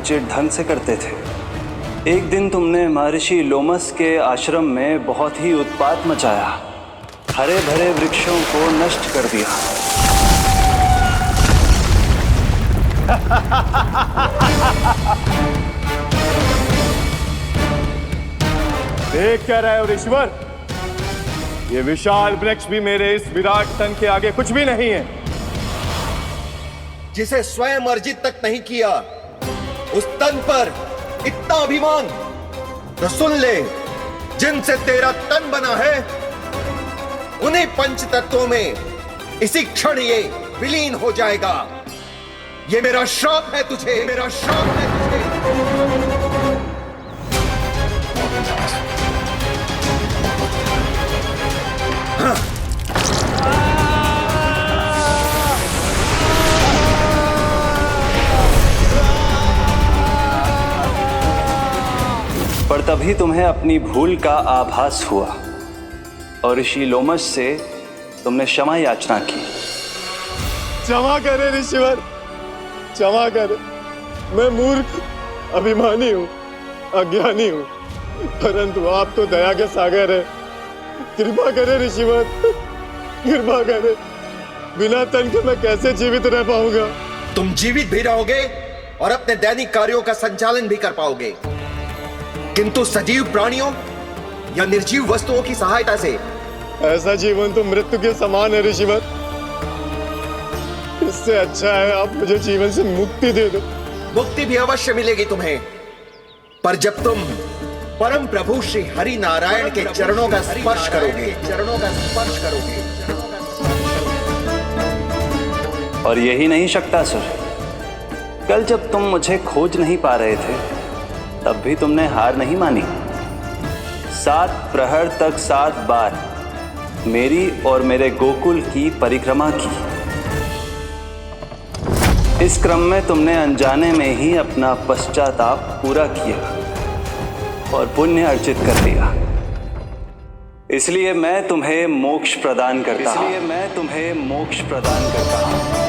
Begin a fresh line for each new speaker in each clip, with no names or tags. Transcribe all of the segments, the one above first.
बातचीत ढंग से करते थे। एक दिन तुमने महर्षि लोमस के आश्रम में बहुत ही उत्पात मचाया, हरे भरे वृक्षों को नष्ट कर दिया।
देख क्या रहे हो ऋषिवर? ये विशाल वृक्ष भी मेरे इस विराट तन के आगे कुछ भी नहीं है।
जिसे स्वयं अर्जित तक नहीं किया, उस तन पर इतना अभिमान, तो सुन ले, जिनसे तेरा तन बना है उन्हीं पंच तत्वों में इसी क्षण ये विलीन हो जाएगा। ये मेरा श्राप है तुझे, मेरा श्राप है तुझे।
पर तभी तुम्हें अपनी भूल का आभास हुआ और ऋषि लोमस से तुमने क्षमा याचना की।
क्षमा करे ऋषिवर, क्षमा करे। मैं मूर्ख, अभिमानी हूँ, अज्ञानी हूँ, परंतु आप तो दया के सागर है। कृपा करे ऋषिवर, कृपा करे। बिना तन के मैं कैसे जीवित रह पाऊंगा?
तुम जीवित भी रहोगे और अपने दैनिक कार्यों का संचालन भी कर पाओगे, किंतु सजीव प्राणियों या निर्जीव वस्तुओं की सहायता से
ऐसा जीवन तो मृत्यु के समान है ऋषिवर। इससे अच्छा है आप मुझे जीवन से मुक्ति दे दो।
मुक्ति भी अवश्य मिलेगी तुम्हें, पर जब तुम परम प्रभु श्री हरि नारायण के चरणों का स्पर्श करोगे, चरणों का स्पर्श करोगे।
और यही नहीं शक्तासुर, कल जब तुम मुझे खोज नहीं पा रहे थे तब भी तुमने हार नहीं मानी। 7 प्रहर तक 7 बार मेरी और मेरे गोकुल की परिक्रमा की। इस क्रम में तुमने अनजाने में ही अपना पश्चाताप पूरा किया और पुण्य अर्जित कर लिया। इसलिए मैं तुम्हें मोक्ष प्रदान करता हूं। इसलिए मैं तुम्हें मोक्ष प्रदान करता हूं।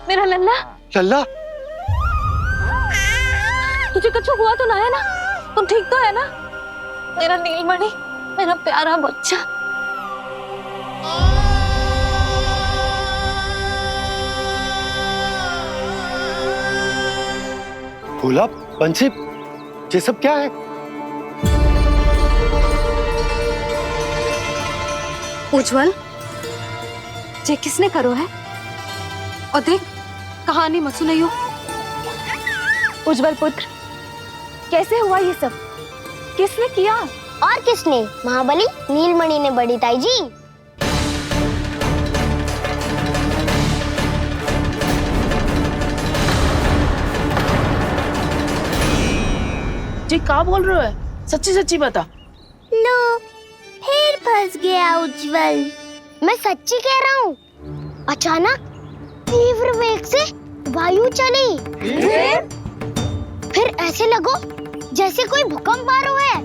मेरा लल्ला,
लल्ला,
तुझे कुछ हुआ तो ना है ना? तुम ठीक तो है ना? मेरा नीलमणि, मेरा प्यारा बच्चा।
भोला, बंसी, ये सब क्या है?
उज्जवल, ये किसने करो है? और देख, कहानी मत सुनाइयो।
उज्जवल पुत्र, कैसे हुआ ये सब? किसने किया?
और किसने? महाबली नीलमणि ने, बड़ी ताई जी।
जी क्या बोल रहे हो है? सच्ची सच्ची बता।
लो, फिर फंस गया उज्जवल। मैं सच्ची कह रहा हूँ। अचानक तीव्र वेग से वायु चली, फिर ऐसे लगो जैसे कोई भूकंप आ रहा है।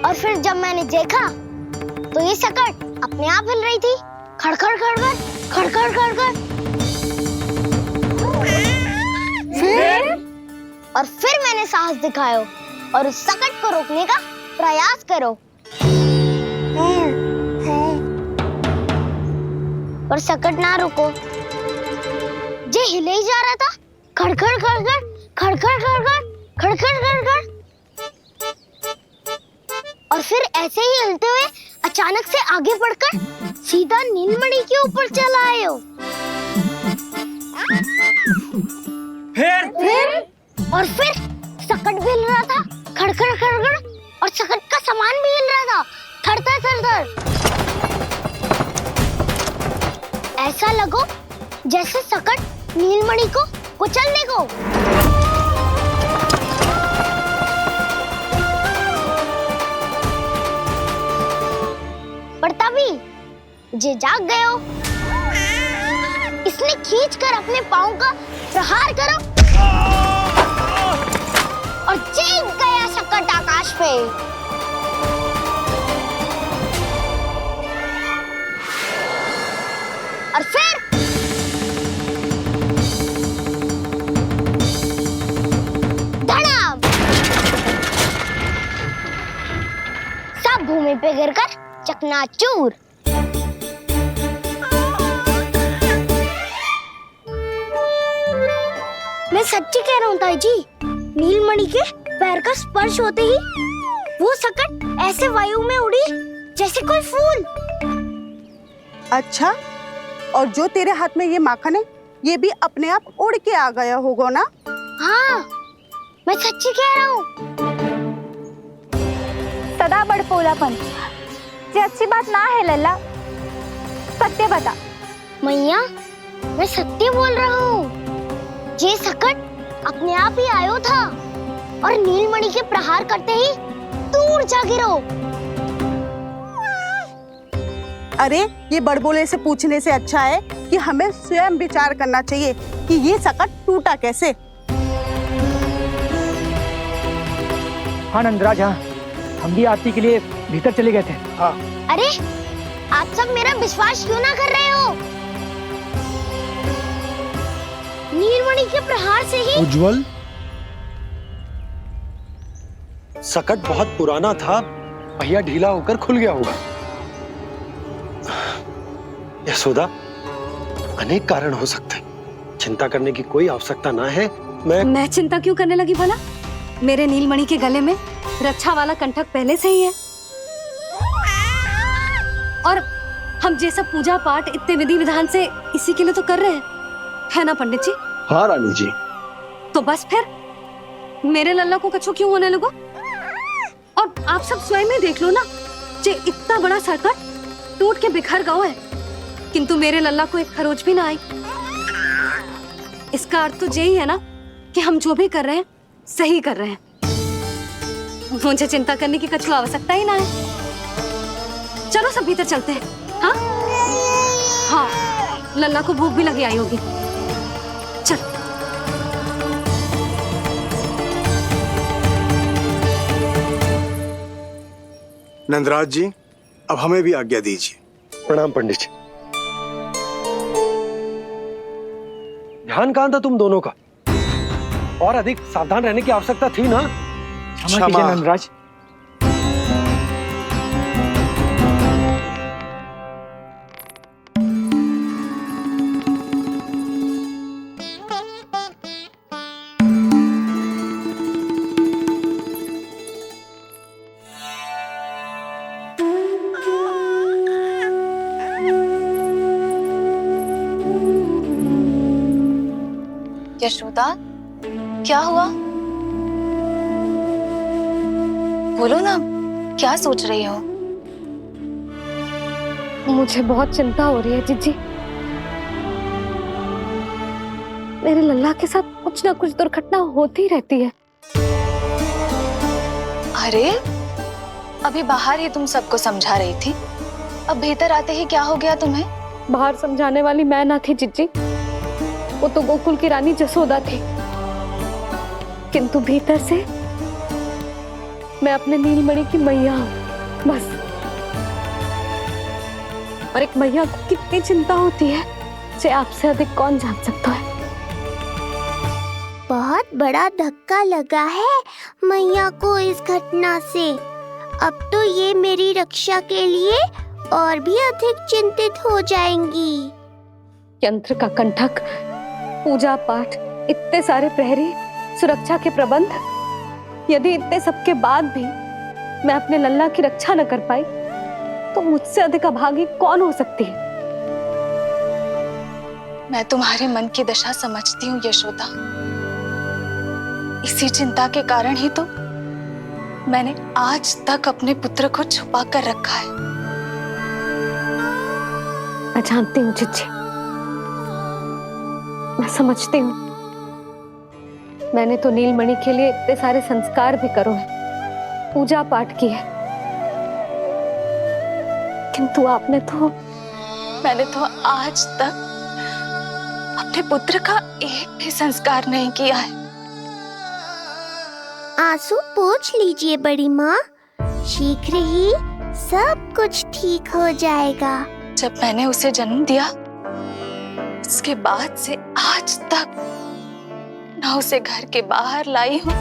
और फिर जब मैंने देखा तो ये सकट अपने आप हिल रही थी, खड़खड़ खड़खड़ खड़खड़ खड़खड़। फिर मैंने साहस दिखाया और उस सकट को रोकने का प्रयास करो, पर सकट ना रुको, जे हिले ही जा रहा था, खड़खड़ खड़खड़ खड़खड़ खड़खड़ खड़खड़ खड़खड़। और फिर ऐसे ही हिलते हुए अचानक से आगे बढ़कर सीधा नीलमणि के ऊपर चला आए हो। फिर सकट भी हिल रहा था, खड़खड़ खड़खड़, और सकट का सामान भी हिल रहा था, थरथर थरथर। ऐसा लगो जैसे सकट नीलमणि को कुचल देगो। पर तभी जे जाग गए हो, इसने खींचकर अपने पांव का प्रहार करो और चीख गया सकट आकाश पे। और फिर धड़ाम, सब भूमि पे गिरकर चकनाचूर। मैं सच्ची कह रहा हूँ ताई जी, नीलमणि के पैर का स्पर्श होते ही वो सकट ऐसे वायु में उड़ी जैसे कोई फूल।
अच्छा, और जो तेरे हाथ में ये माखन है, ये भी अपने आप उड़ के आ गया होगा ना?
हाँ, मैं सच्ची कह रहा हूँ।
सदा बड़पोलापन, ये अच्छी बात ना है लल्ला। सत्य बता।
मैया, मैं सत्य बोल रहा हूँ। ये सकट अपने आप ही आयो था और नीलमणि के प्रहार करते ही दूर जा गिरो।
अरे, ये बड़बोले से पूछने से अच्छा है कि हमें स्वयं विचार करना चाहिए कि ये सकट टूटा कैसे।
हाँ नंदराज, हाँ, हम भी आरती के लिए भीतर चले गए थे। हाँ।
अरे, आप सब मेरा विश्वास क्यों ना कर रहे हो? नीलमणि के प्रहार से ही
उज्जवल, सकट बहुत पुराना था, पहिया ढीला होकर खुल गया होगा। यशोदा, अनेक कारण हो सकते हैं, चिंता करने की कोई आवश्यकता ना है।
मैं चिंता क्यों करने लगी भला? मेरे नीलमणि के गले में रक्षा वाला कंठक पहले से ही है, और हम जैसा पूजा पाठ इतने विधि विधान से इसी के लिए तो कर रहे हैं, है ना पंडित जी?
हाँ रानी जी।
तो बस फिर मेरे लल्ला को कछु क्यों होने लगो? और आप सब स्वयं ही देख लो ना, जे इतना बड़ा सकट टूट के बिखर गया है, किंतु मेरे लल्ला को एक खरोच भी ना आई। इसका अर्थ तो यही है ना कि हम जो भी कर रहे हैं सही कर रहे हैं। मुझे चिंता करने की कछु आवश्यकता ही ना है। चलो सब भीतर चलते हैं। हाँ हाँ, लल्ला को भूख भी लगी आई होगी। चल।
नंदराज जी, अब हमें भी आज्ञा दीजिए।
प्रणाम पंडित जी। ध्यान कहाँ था तुम दोनों का? और अधिक सावधान रहने की आवश्यकता थी ना?
क्षमा कीजिए नंदराज।
यशोदा, क्या हुआ? बोलो ना, क्या सोच रही हो?
मुझे बहुत चिंता हो रही है जीजी। मेरे लल्ला के साथ कुछ ना कुछ दुर्घटना होती रहती है।
अरे, अभी बाहर ही तुम सबको समझा रही थी, अब भीतर आते ही क्या हो गया तुम्हें?
बाहर समझाने वाली मैं ना थी जीजी, वो तो गोकुल की रानी जसोदा थी, किंतु भीतर से मैं अपने नीलमणि की मैया हूँ, बस। और एक मैया को कितनी चिंता होती है, इसे आपसे अधिक कौन जान सकता है।
बहुत बड़ा धक्का लगा है मैया को इस घटना से। अब तो ये मेरी रक्षा के लिए और भी अधिक चिंतित हो जाएंगी।
यंत्र का कंठक, पूजा पाठ, इतने सारे प्रहरी, सुरक्षा के प्रबंध, यदि इतने सबके बाद भी मैं अपने लल्ला की रक्षा न कर पाई तो मुझसे अधिक अभागी कौन हो सकती है?
मैं तुम्हारे मन की दशा समझती हूँ यशोदा। इसी चिंता के कारण ही तो मैंने आज तक अपने पुत्र को छुपा कर रखा है।
मैं जानती हूँ जीजी, मैं समझती हूँ, मैंने तो नीलमणि के लिए इतने सारे संस्कार भी करो है, पूजा पाठ की है, किंतु
मैंने तो आज तक अपने पुत्र का एक भी संस्कार नहीं किया है।
आंसू पोंछ लीजिए बड़ी माँ, शीघ्र ही सब कुछ ठीक हो जाएगा।
जब मैंने उसे जन्म दिया, उसके बाद से आज तक न उसे घर के बाहर लाई हूँ,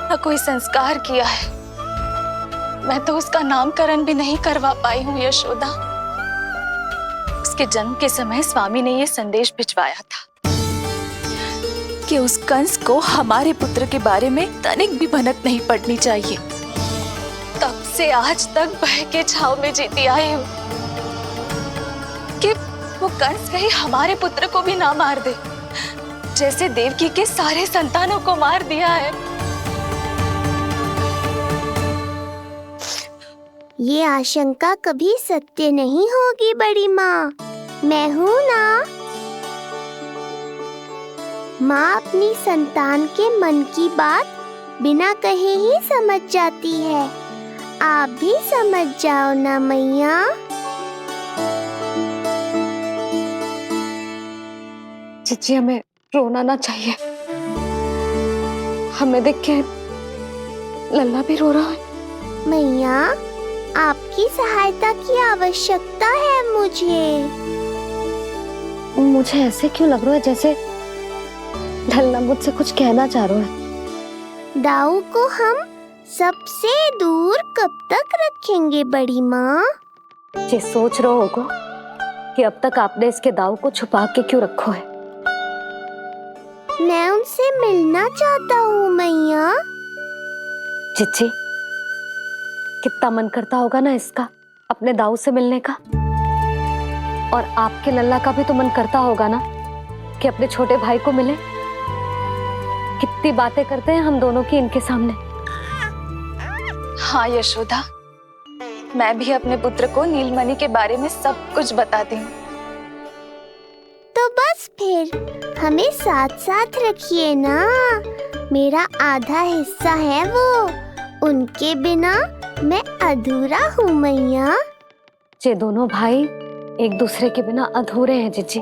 न कोई संस्कार किया है। मैं तो उसका नामकरण भी नहीं करवा पाई हूँ यशोदा। उसके जन्म के समय स्वामी ने ये संदेश भिजवाया था कि उस कंस को हमारे पुत्र के बारे में तनिक भी भनक नहीं पड़नी चाहिए। तब से आज तक भय के छाव में जीती आई हूँ कि वो कंस कहीं हमारे पुत्र को भी ना मार दे, जैसे देवकी के सारे संतानों को मार दिया है।
ये आशंका कभी सत्य नहीं होगी बड़ी माँ, मैं हूँ ना। माँ अपनी संतान के मन की बात बिना कहे ही समझ जाती है, आप भी समझ जाओ ना मैया।
जीजी, हमें रोना ना चाहिए। हमें देख के लल्ला भी रो रहा है।
मैया, आपकी सहायता की आवश्यकता है
मुझे ऐसे क्यों लग रहा है जैसे लल्ला मुझसे कुछ कहना चाह रहा है।
दाऊ को हम सबसे दूर कब तक रखेंगे बड़ी माँ?
ये सोच रहे होगो कि अब तक आपने इसके दाऊ को छुपा के क्यों रखो है।
मैं उनसे मिलना चाहता हूँ मैया।
चिच्ची, कितना मन करता होगा ना इसका अपने दाऊ से मिलने का, और आपके लल्ला का भी तो मन करता होगा ना कि अपने छोटे भाई को मिले। कितनी बातें करते हैं हम दोनों की इनके सामने।
हाँ यशोदा, मैं भी अपने पुत्र को नीलमणि के बारे में सब कुछ बताती हूँ।
तो बस फिर हमें साथ साथ रखिए ना, मेरा आधा हिस्सा है वो, उनके बिना मैं अधूरा हूँ मैया।
ये दोनों भाई एक दूसरे के बिना अधूरे हैं जीजी,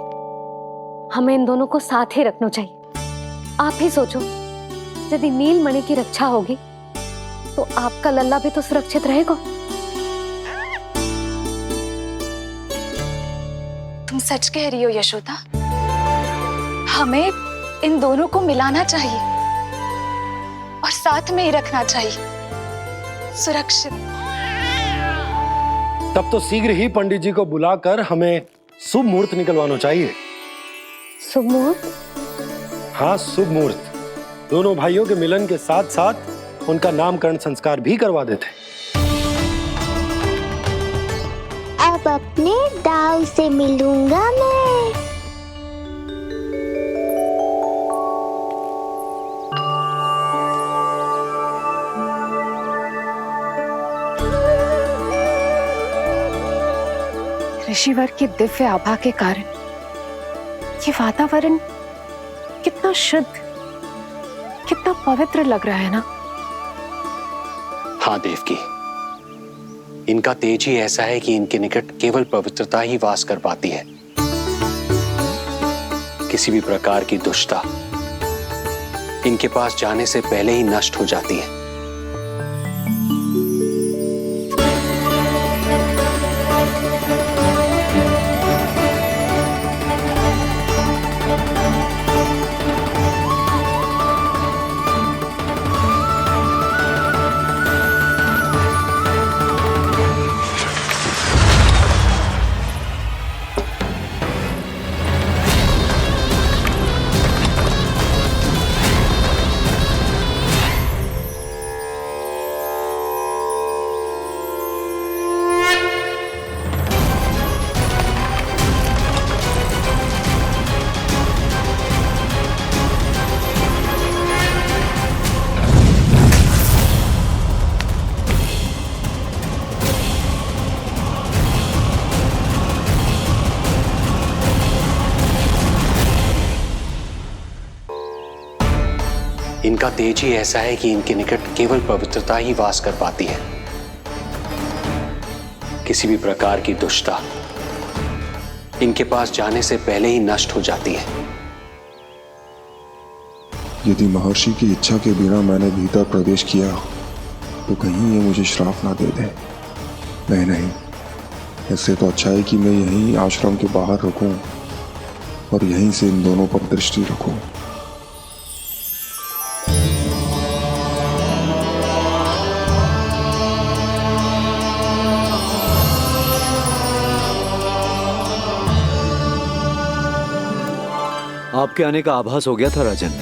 हमें इन दोनों को साथ ही रखना चाहिए। आप ही सोचो, यदि नीलमणि की रक्षा होगी तो आपका लल्ला भी तो सुरक्षित रहेगा।
तुम सच कह रही हो यशोदा, हमें इन दोनों को मिलाना चाहिए और साथ में ही रखना चाहिए, सुरक्षित।
तब तो शीघ्र ही पंडित जी को बुलाकर हमें शुभ मुहूर्त निकलवाना चाहिए।
शुभ मुहूर्त?
हाँ, शुभ मुहूर्त। दोनों भाइयों के मिलन के साथ साथ उनका नामकरण संस्कार भी करवा देते।
अब अपने दाऊ से मिलूंगा मैं।
ऋषिवर की दिव्य आभा के कारण ये वातावरण कितना शुद्ध, कितना पवित्र लग रहा है ना।
हाँ देवकी, इनका तेज ही ऐसा है कि इनके निकट केवल पवित्रता ही वास कर पाती है। किसी भी प्रकार की दुष्टता इनके पास जाने से पहले ही नष्ट हो जाती है। इनका तेज ही ऐसा है कि इनके निकट केवल पवित्रता ही वास कर पाती है। किसी भी प्रकार की दुष्टता इनके पास जाने से पहले ही नष्ट हो जाती है।
यदि महर्षि की इच्छा के बिना मैंने भीतर प्रवेश किया तो कहीं ये मुझे श्राप ना दे दे। नहीं, इससे तो अच्छा है कि मैं यहीं आश्रम के बाहर रुकूं और यहीं से इन दोनों पर दृष्टि रखूं।
आपके आने का आभास हो गया था राजन।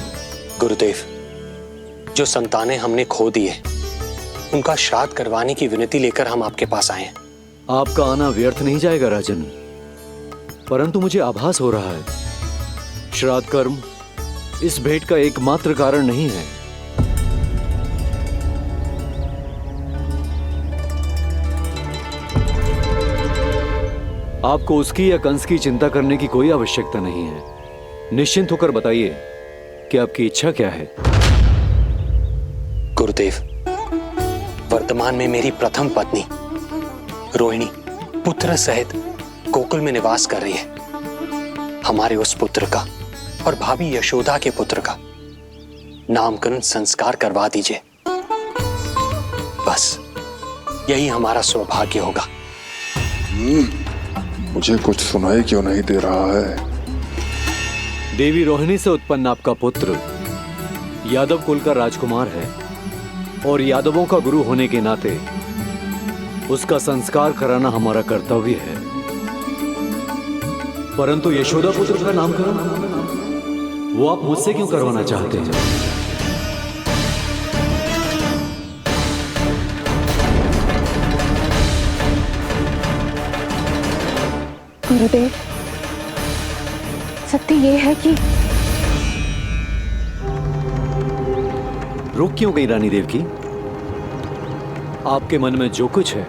गुरुदेव, जो संतानें हमने खो दी है उनका श्राद्ध करवाने की विनती लेकर हम आपके पास आए हैं।
आपका आना व्यर्थ नहीं जाएगा राजन, परंतु मुझे आभास हो रहा है श्राद्ध कर्म इस भेंट का एकमात्र कारण नहीं है। आपको उसकी या कंस की चिंता करने की कोई आवश्यकता नहीं है। निश्चिंत होकर बताइए कि आपकी इच्छा क्या है।
गुरुदेव, वर्तमान में मेरी प्रथम पत्नी रोहिणी पुत्र सहित गोकुल में निवास कर रही है। हमारे उस पुत्र का और भाभी यशोदा के पुत्र का नामकरण संस्कार करवा दीजिए। बस यही हमारा सौभाग्य होगा।
मुझे कुछ सुनाई क्यों नहीं दे रहा है?
देवी रोहिणी से उत्पन्न आपका पुत्र यादव कुल का राजकुमार है और यादवों का गुरु होने के नाते उसका संस्कार कराना हमारा कर्तव्य है। परंतु यशोदा पुत्र का नामकरण वो आप मुझसे क्यों करवाना चाहते हैं?
गुरुदेव, सत्य ये है कि
रुक क्यों गई रानी देव की? आपके मन में जो कुछ है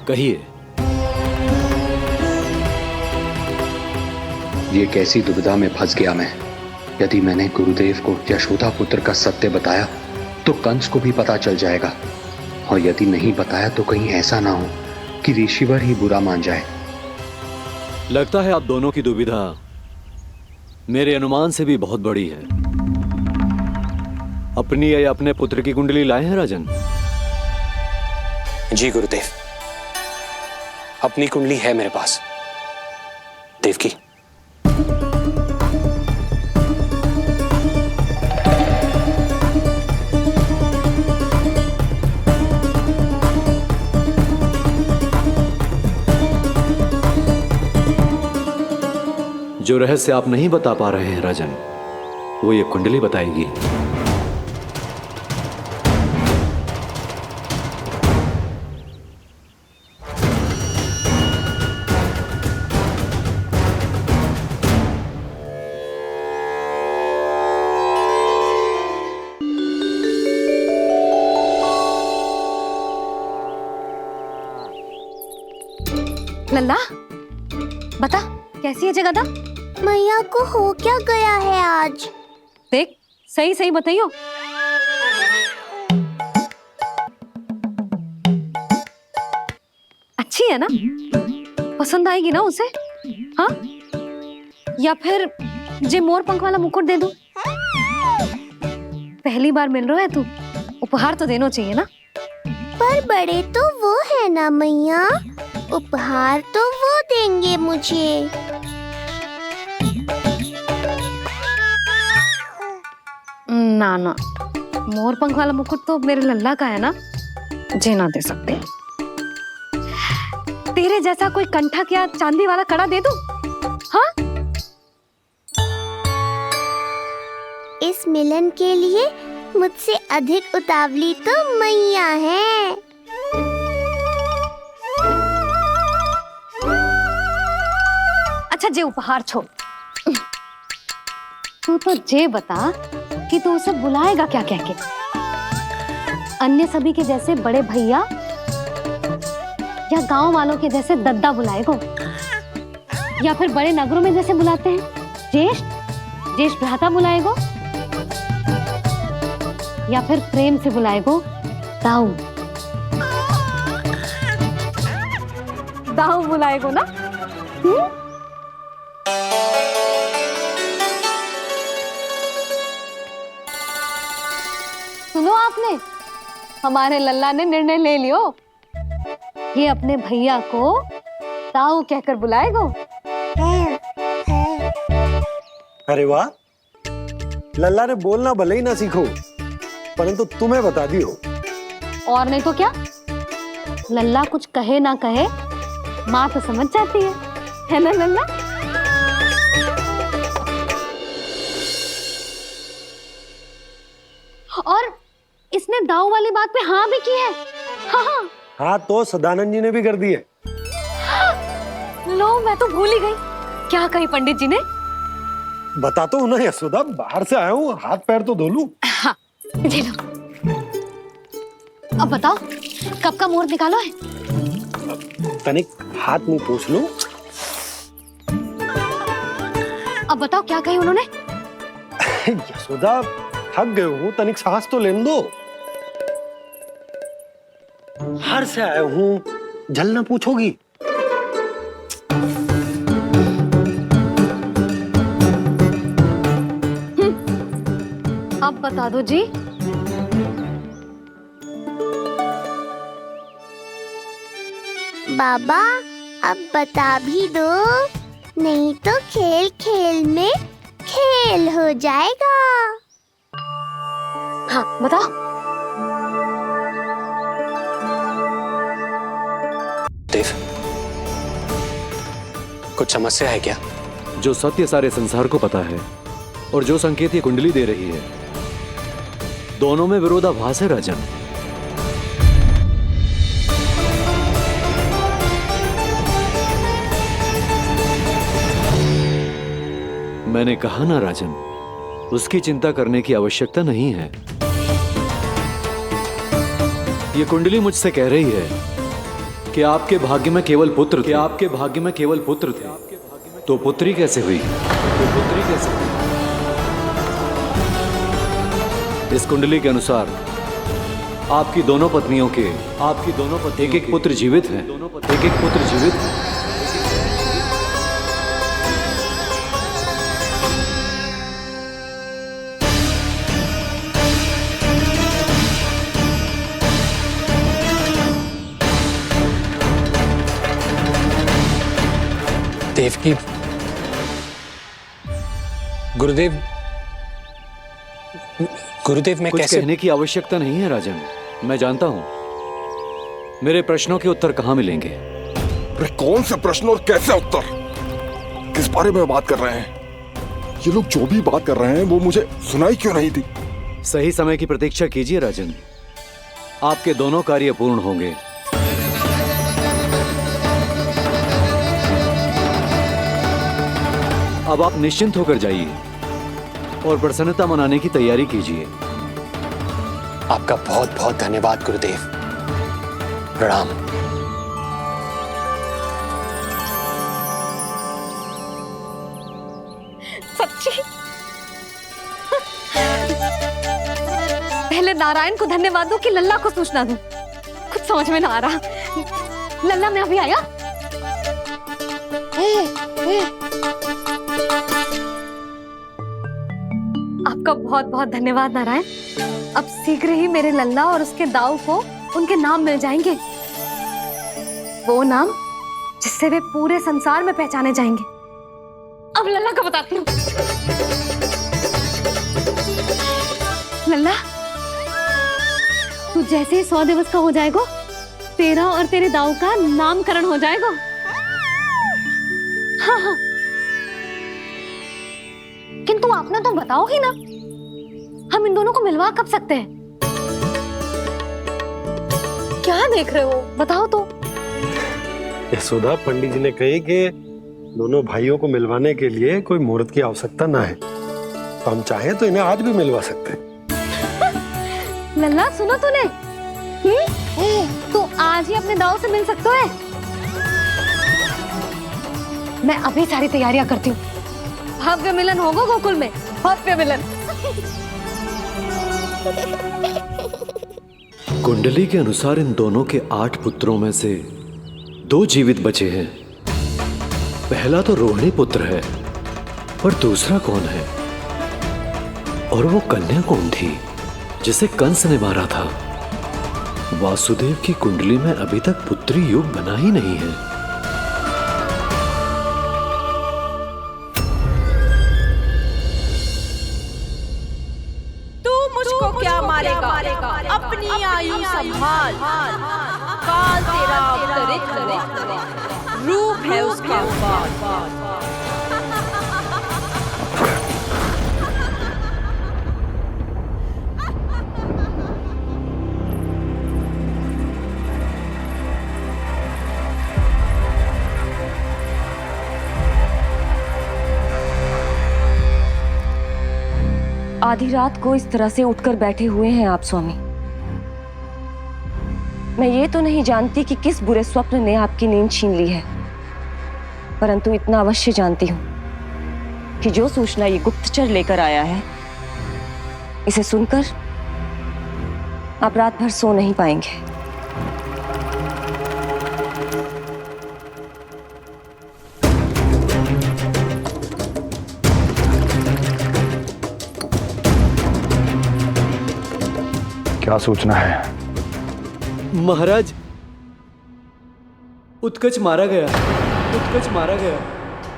कहिए।
ये कैसी दुविधा में फंस गया मैं। यदि मैंने गुरुदेव को यशोदा पुत्र का सत्य बताया तो कंस को भी पता चल जाएगा, और यदि नहीं बताया तो कहीं ऐसा ना हो कि ऋषिवर ही बुरा मान जाए।
लगता है आप दोनों की दुविधा मेरे अनुमान से भी बहुत बड़ी है। अपनी या अपने पुत्र की कुंडली लाए हैं राजन?
जी गुरुदेव, अपनी कुंडली है मेरे पास। देवकी,
जो रहस्य आप नहीं बता पा रहे हैं राजन, वो ये कुंडली बताएगी।
लल्ला, बता कैसी है जगदा?
मैया को हो क्या गया है आज?
देख, सही सही बताइयो। अच्छी है ना? पसंद आएगी ना उसे? हाँ? या फिर जे मोर पंख वाला मुकुट दे दूं? पहली बार मिल रहा है तू, उपहार तो देना चाहिए ना?
पर बड़े तो वो है ना मैया, उपहार तो वो देंगे मुझे।
ना ना, मोर पंख वाला मुकुट तो मेरे लल्ला का है ना, जे ना दे सकते। तेरे जैसा कोई कंठक या चांदी वाला कड़ा दे दूं? हाँ?
इस मिलन के लिए मुझसे अधिक उतावली तो मैया है।
अच्छा, जे उपहार छोड़, तू तो जे बता कि तू उसे बुलाएगा क्या कह के? अन्य सभी के जैसे बड़े भैया या गांव वालों के जैसे दद्दा बुलाएगो, या फिर बड़े नगरों में जैसे बुलाते हैं ज्येष्ठ भ्राता बुलाएगो, या फिर प्रेम से बुलाएगो दाऊ? दाऊ बुलाएगो ना? सुनो आपने, हमारे लल्ला ने निर्णय ले लियो, ये अपने भैया को दाऊ कहकर बुलाएगो।
अरे वाह, लल्ला ने बोलना भले ही ना सीखो, परंतु तुम्हें बता दियो।
और नहीं तो क्या, लल्ला कुछ कहे ना कहे माँ तो समझ जाती है ना लल्ला? और इसने दाऊ वाली बात पे हाँ भी की है। हाँ
हाँ, तो सदानंद जी ने भी कर दी है।
लो, मैं तो भूल ही गई। क्या कही पंडित जी ने?
बता तो ना यशोदा, बाहर से आया हूँ, हाथ पैर तो धो लूं।
हाँ, ये लो। अब बताओ, कब का मुहूर्त निकालो है?
तनिक हाथ मुंह पोंछ लो।
अब बताओ क्या कही उन्होंने?
यशोदा, थक गए हूँ, तनिक सांस तो लेने दो। बाहर से आया हूँ, जल ना पूछोगी?
अब बता दो जी।
बाबा, अब बता भी दो, नहीं तो खेल खेल में खेल हो जाएगा।
हाँ, बताओ।
देव, कुछ समस्या है क्या?
जो सत्य सारे संसार को पता है और जो संकेत ये कुंडली दे रही है, दोनों में विरोधाभास है राजन। मैंने कहा ना राजन, उसकी चिंता करने की आवश्यकता नहीं है। ये कुंडली मुझसे कह रही है कि आपके भाग्य में केवल पुत्र थे। आपके भाग्य में केवल पुत्र थे, तो पुत्री कैसे हुई? इस कुंडली के अनुसार आपकी दोनों पत्नियों के एक-एक पुत्र जीवित हैं।
देवकी, गुरुदेव मैं
कुछ
कैसे?
कहने की आवश्यकता नहीं है राजन, मैं जानता हूं मेरे प्रश्नों के उत्तर कहां मिलेंगे।
अरे कौन से प्रश्न और कैसे उत्तर? किस बारे में बात कर रहे हैं? ये लोग जो भी बात कर रहे हैं वो मुझे सुनाई क्यों नहीं दी?
सही समय की प्रतीक्षा कीजिए राजन, आपके दोनों कार्य पूर्ण होंगे। अब आप निश्चिंत होकर जाइए और प्रसन्नता मनाने की तैयारी कीजिए।
आपका बहुत बहुत धन्यवाद गुरुदेव। प्रणाम।
सच्ची? पहले नारायण को धन्यवाद दूं कि लल्ला को सूचना दूं? कुछ समझ में ना आ रहा। लल्ला, मैं अभी आया। आपका बहुत बहुत धन्यवाद नारायण। अब शीघ्र ही मेरे लल्ला और उसके दाऊ को उनके नाम मिल जाएंगे, वो नाम जिससे वे पूरे संसार में पहचाने जाएंगे। अब लल्ला को बताती हूँ। लल्ला, तू जैसे ही 100 दिवस का हो जाएगा, तेरा और तेरे दाऊ का नामकरण हो जाएगा। हाँ हाँ, किंतु आपने तो बताओ ही ना, हम इन दोनों को मिलवा कब सकते हैं? क्या देख रहे हो, बताओ तो।
यशोदा, पंडित जी ने कही कि दोनों भाइयों को मिलवाने के लिए कोई मुहूर्त की आवश्यकता ना है, तो हम चाहें तो इन्हें आज भी मिलवा सकते हैं।
लल्ला, सुनो तूने, तो आज ही अपने दाऊ से मिल सकते हो। मैं अभी सारी तैयारियां करती हूँ। भव्य मिलन होगा गोकुल में, भव्य मिलन।
कुंडली के अनुसार इन दोनों के 8 पुत्रों में से 2 जीवित बचे हैं। पहला तो रोहिणी पुत्र है, पर दूसरा कौन है? और वो कन्या कौन थी जिसे कंस ने मारा था? वासुदेव की कुंडली में अभी तक पुत्री योग बना ही नहीं है।
तू मुझको क्या मारेगा? अपनी आयु संभाल। काल तेरा अवतरित रूप है उसका।
आधी रात को इस तरह से उठकर बैठे हुए हैं आप स्वामी। मैं ये तो नहीं जानती कि किस बुरे स्वप्न ने आपकी नींद छीन ली है, परंतु इतना अवश्य जानती हूँ कि जो सूचना ये गुप्तचर लेकर आया है, इसे सुनकर आप रात भर सो नहीं पाएंगे।
क्या सूचना है?
महाराज, उत्कच मारा गया। उत्कच मारा गया।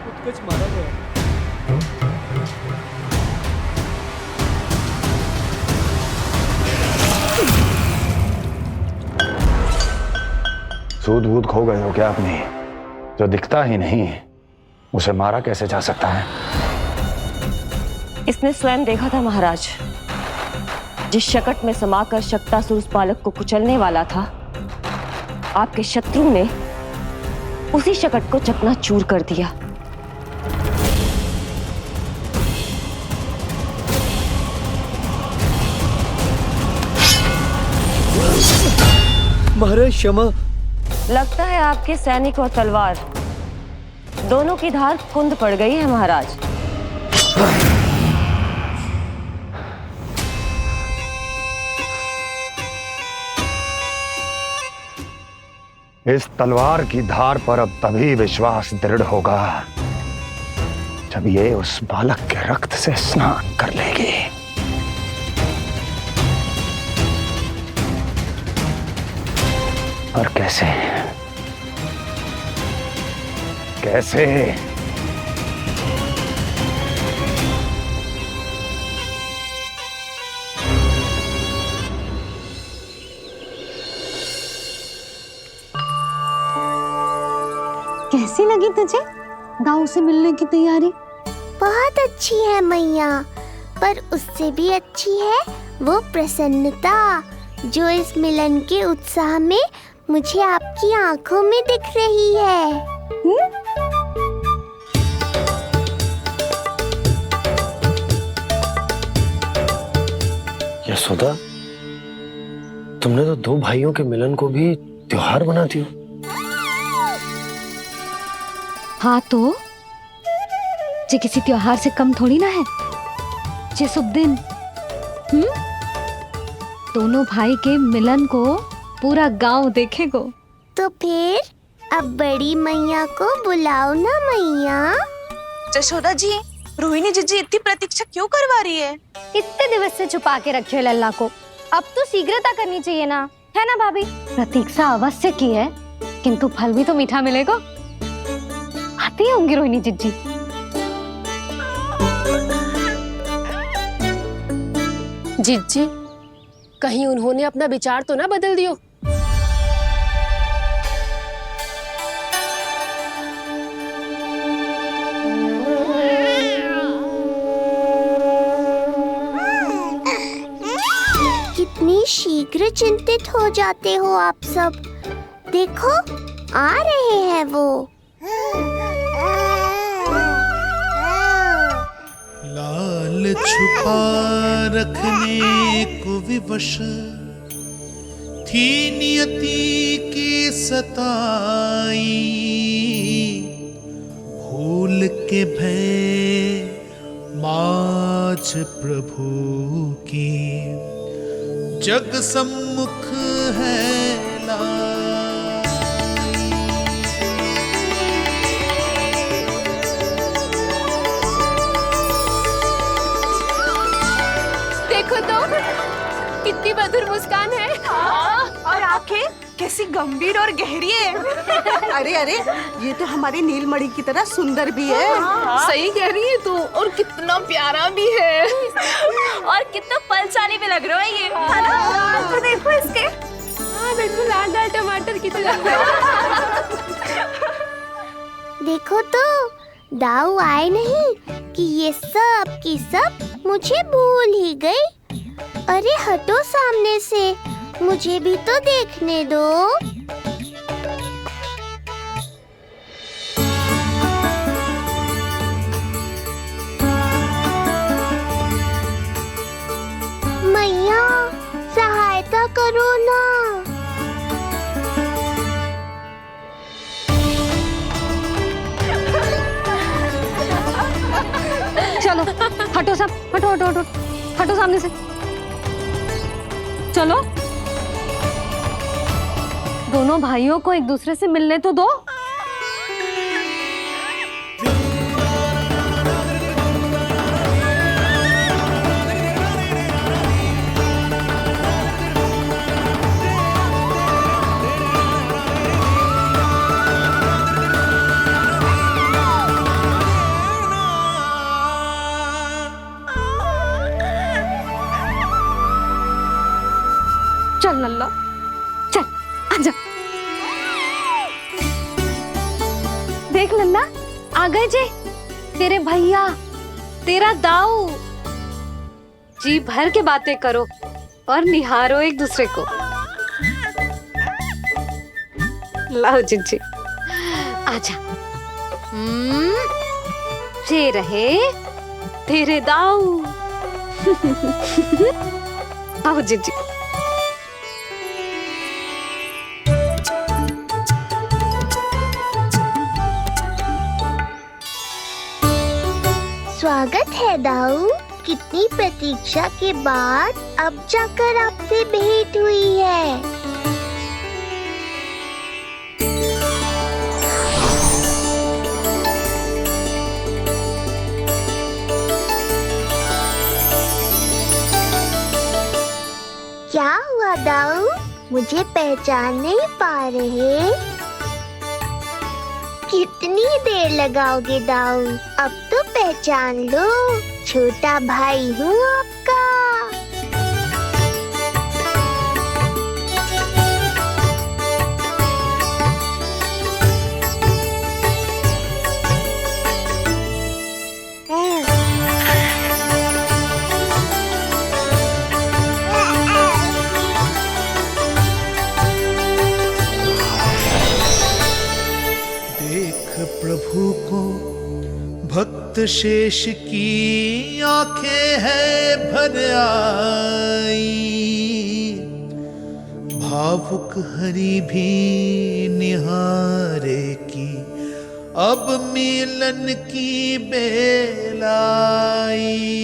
उत्कच मारा गया।
सूद वूद खो गए हो क्या अपनी? जो दिखता ही नहीं उसे मारा कैसे जा सकता है?
इसने स्वयं देखा था महाराज। जिस शकट में समाकर शक्तासुर उस बालक को कुचलने वाला था, आपके शत्रु ने उसी शकट को चकनाचूर कर दिया।
महाराज क्षमा।
लगता है आपके सैनिक और तलवार दोनों की धार कुंद पड़ गई है महाराज।
इस तलवार की धार पर अब तभी विश्वास दृढ़ होगा जब ये उस बालक के रक्त से स्नान कर लेगी। और कैसे? कैसे?
कैसी लगी तुझे दाऊ से मिलने की तैयारी? बहुत अच्छी है मैया, पर उससे भी अच्छी है वो प्रसन्नता जो इस मिलन के उत्साह में मुझे आपकी आंखों में दिख रही है।
यशोदा, तुमने तो 2 भाइयों के मिलन को भी त्योहार बना दिया।
हाँ तो ये किसी त्योहार से कम थोड़ी ना है। ये शुभ दिन दोनों भाई के मिलन को पूरा गांव देखेगा।
तो फिर अब बड़ी मैया को बुलाओ ना मैया।
यशोदा जी, रोहिणी जीजी इतनी प्रतीक्षा क्यों करवा रही है?
इतने दिवस से छुपा के रखे हो लल्ला को, अब तो शीघ्रता करनी चाहिए ना, है ना भाभी?
प्रतीक्षा अवश्य की है, किंतु फल भी तो मीठा मिलेगा। आती होंगी रोहिणी जीजी।
जीजी, कहीं उन्होंने अपना विचार तो ना बदल दियो?
कितनी शीघ्र चिंतित हो जाते हो आप सब। देखो आ रहे हैं वो।
लाल छुपा रखने को विवश थी नियति की सताई, भूल के भय माझ प्रभु की जग सम्मुख मुख है
देखो तो कितनी मधुर मुस्कान है।
और आंखें कैसी गंभीर और गहरी है। अरे अरे, ये तो हमारी नीलमणि की तरह सुंदर भी है।
सही कह रही है तू, और कितना प्यारा भी है, और कितना बलशाली भी लग रहा है ये, है ना? तो देखो इसके, हाँ बिल्कुल लाल लाल टमाटर की तरह।
देखो तो दाऊ आए नहीं कि ये सब की सब मुझे भूल ही गई। अरे हटो सामने से, मुझे भी तो देखने दो। मैया सहायता करो ना।
चलो हटो सब, हटो हटो हटो हटो सामने से। चलो दोनों भाइयों को एक दूसरे से मिलने तो दो। चल नल्ला, चल आजा। देख नन्ना, आ गए जे तेरे भैया, तेरा दाऊ। जी भर के बातें करो और निहारो एक दूसरे को। लाओ जिज्जी, आजा। ये रहे तेरे दाऊ। आओ जिज्जी।
स्वागत है दाऊ। कितनी प्रतीक्षा के बाद अब जाकर आपसे भेंट हुई है। क्या हुआ दाऊ, मुझे पहचान नहीं पा रहे? कितनी देर लगाओगे दाऊ? अब तो पहचान लो, छोटा भाई हूँ आपका।
प्रभु को भक्त शेष की आंखें है भर आई, भावुक हरि भी निहारे की अब मिलन की बेल आई।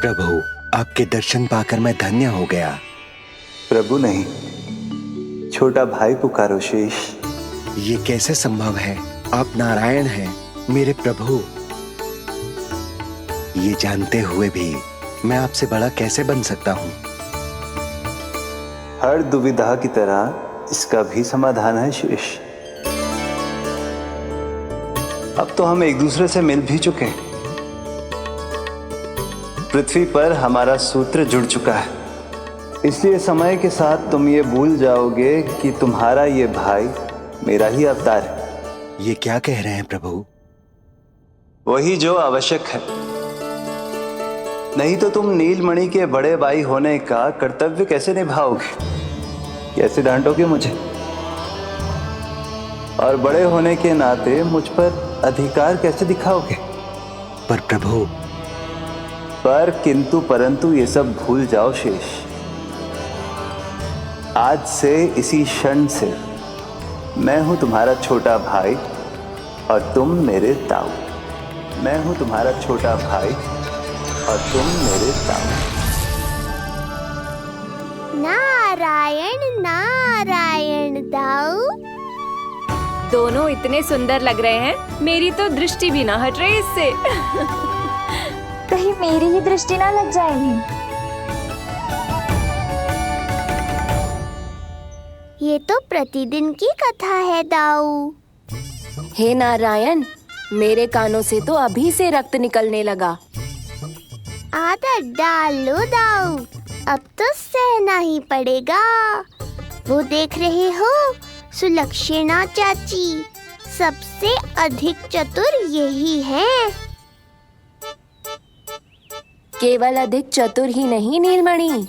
प्रभु, आपके दर्शन पाकर मैं धन्य हो गया।
प्रभु नहीं, छोटा भाई पुकारो शेष।
ये कैसे संभव है? आप नारायण हैं, मेरे प्रभु। ये जानते हुए भी मैं आपसे बड़ा कैसे बन सकता हूँ?
हर दुविधा की तरह इसका भी समाधान है शेष। अब तो हम एक दूसरे से मिल भी चुके हैं। पृथ्वी पर हमारा सूत्र जुड़ चुका है, इसलिए समय के साथ तुम ये भूल जाओगे कि तुम्हारा ये भाई मेरा ही अवतार है।
ये क्या कह रहे हैं प्रभु?
वही जो आवश्यक है, नहीं तो तुम नीलमणि के बड़े भाई होने का कर्तव्य कैसे निभाओगे? कैसे डांटोगे मुझे? और बड़े होने के नाते मुझ पर अधिकार कैसे दिखाओगे?
पर प्रभु,
पर किंतु परंतु ये सब भूल जाओ शेष। आज से इसी क्षण से मैं हूं तुम्हारा छोटा भाई और तुम मेरे ताऊ। मैं हूं तुम्हारा छोटा भाई और तुम मेरे ताऊ।
नारायण नारायण दाऊ।
दोनों इतने सुंदर लग रहे हैं, मेरी तो दृष्टि भी ना हट रही इससे।
कहीं मेरी ही दृष्टि ना लग जाए नहीं।
ये तो प्रतिदिन की कथा है दाऊ।
हे नारायण, मेरे कानों से तो अभी से रक्त निकलने लगा।
आदत डाल लो दाऊ, अब तो सहना ही पड़ेगा। वो देख रहे हो, सुलक्षणा चाची सबसे अधिक चतुर यही है।
केवल अधिक चतुर ही नहीं नीलमणि,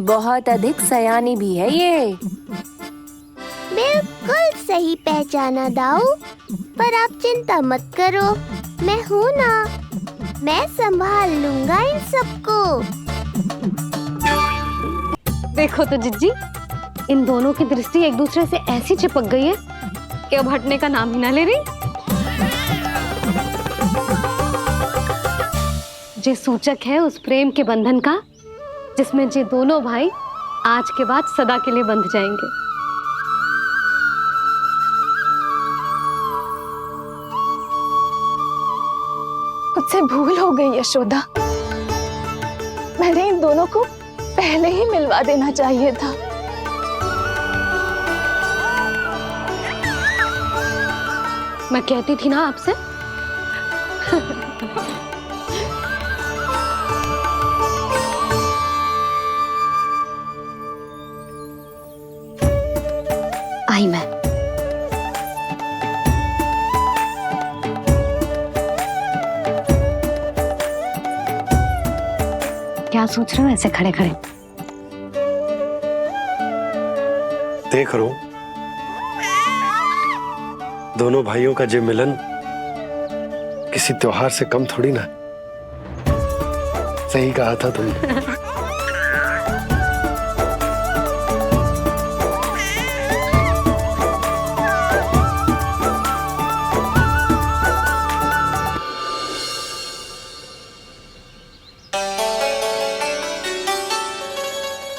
बहुत अधिक सयानी भी है ये।
बिल्कुल सही पहचाना दाऊ, पर आप चिंता मत करो, मैं हूँ ना, मैं संभाल लूंगा इन सबको।
देखो तो जिज्जी, इन दोनों की दृष्टि एक दूसरे से ऐसी चिपक गई है कि अब हटने का नाम ही ना ले रही। ये सूचक है उस प्रेम के बंधन का जिसमें ये दोनों भाई आज के बाद सदा के लिए बंध जाएंगे।
मुझसे भूल हो गई यशोदा, मैंने इन दोनों को पहले ही मिलवा देना चाहिए था।
मैं कहती थी ना आपसे। आई मैं। क्या सोच रहे हो ऐसे खड़े खड़े?
देख रहा हूं दोनों भाइयों का ये मिलन किसी त्योहार से कम थोड़ी ना। सही कहा था तुमने।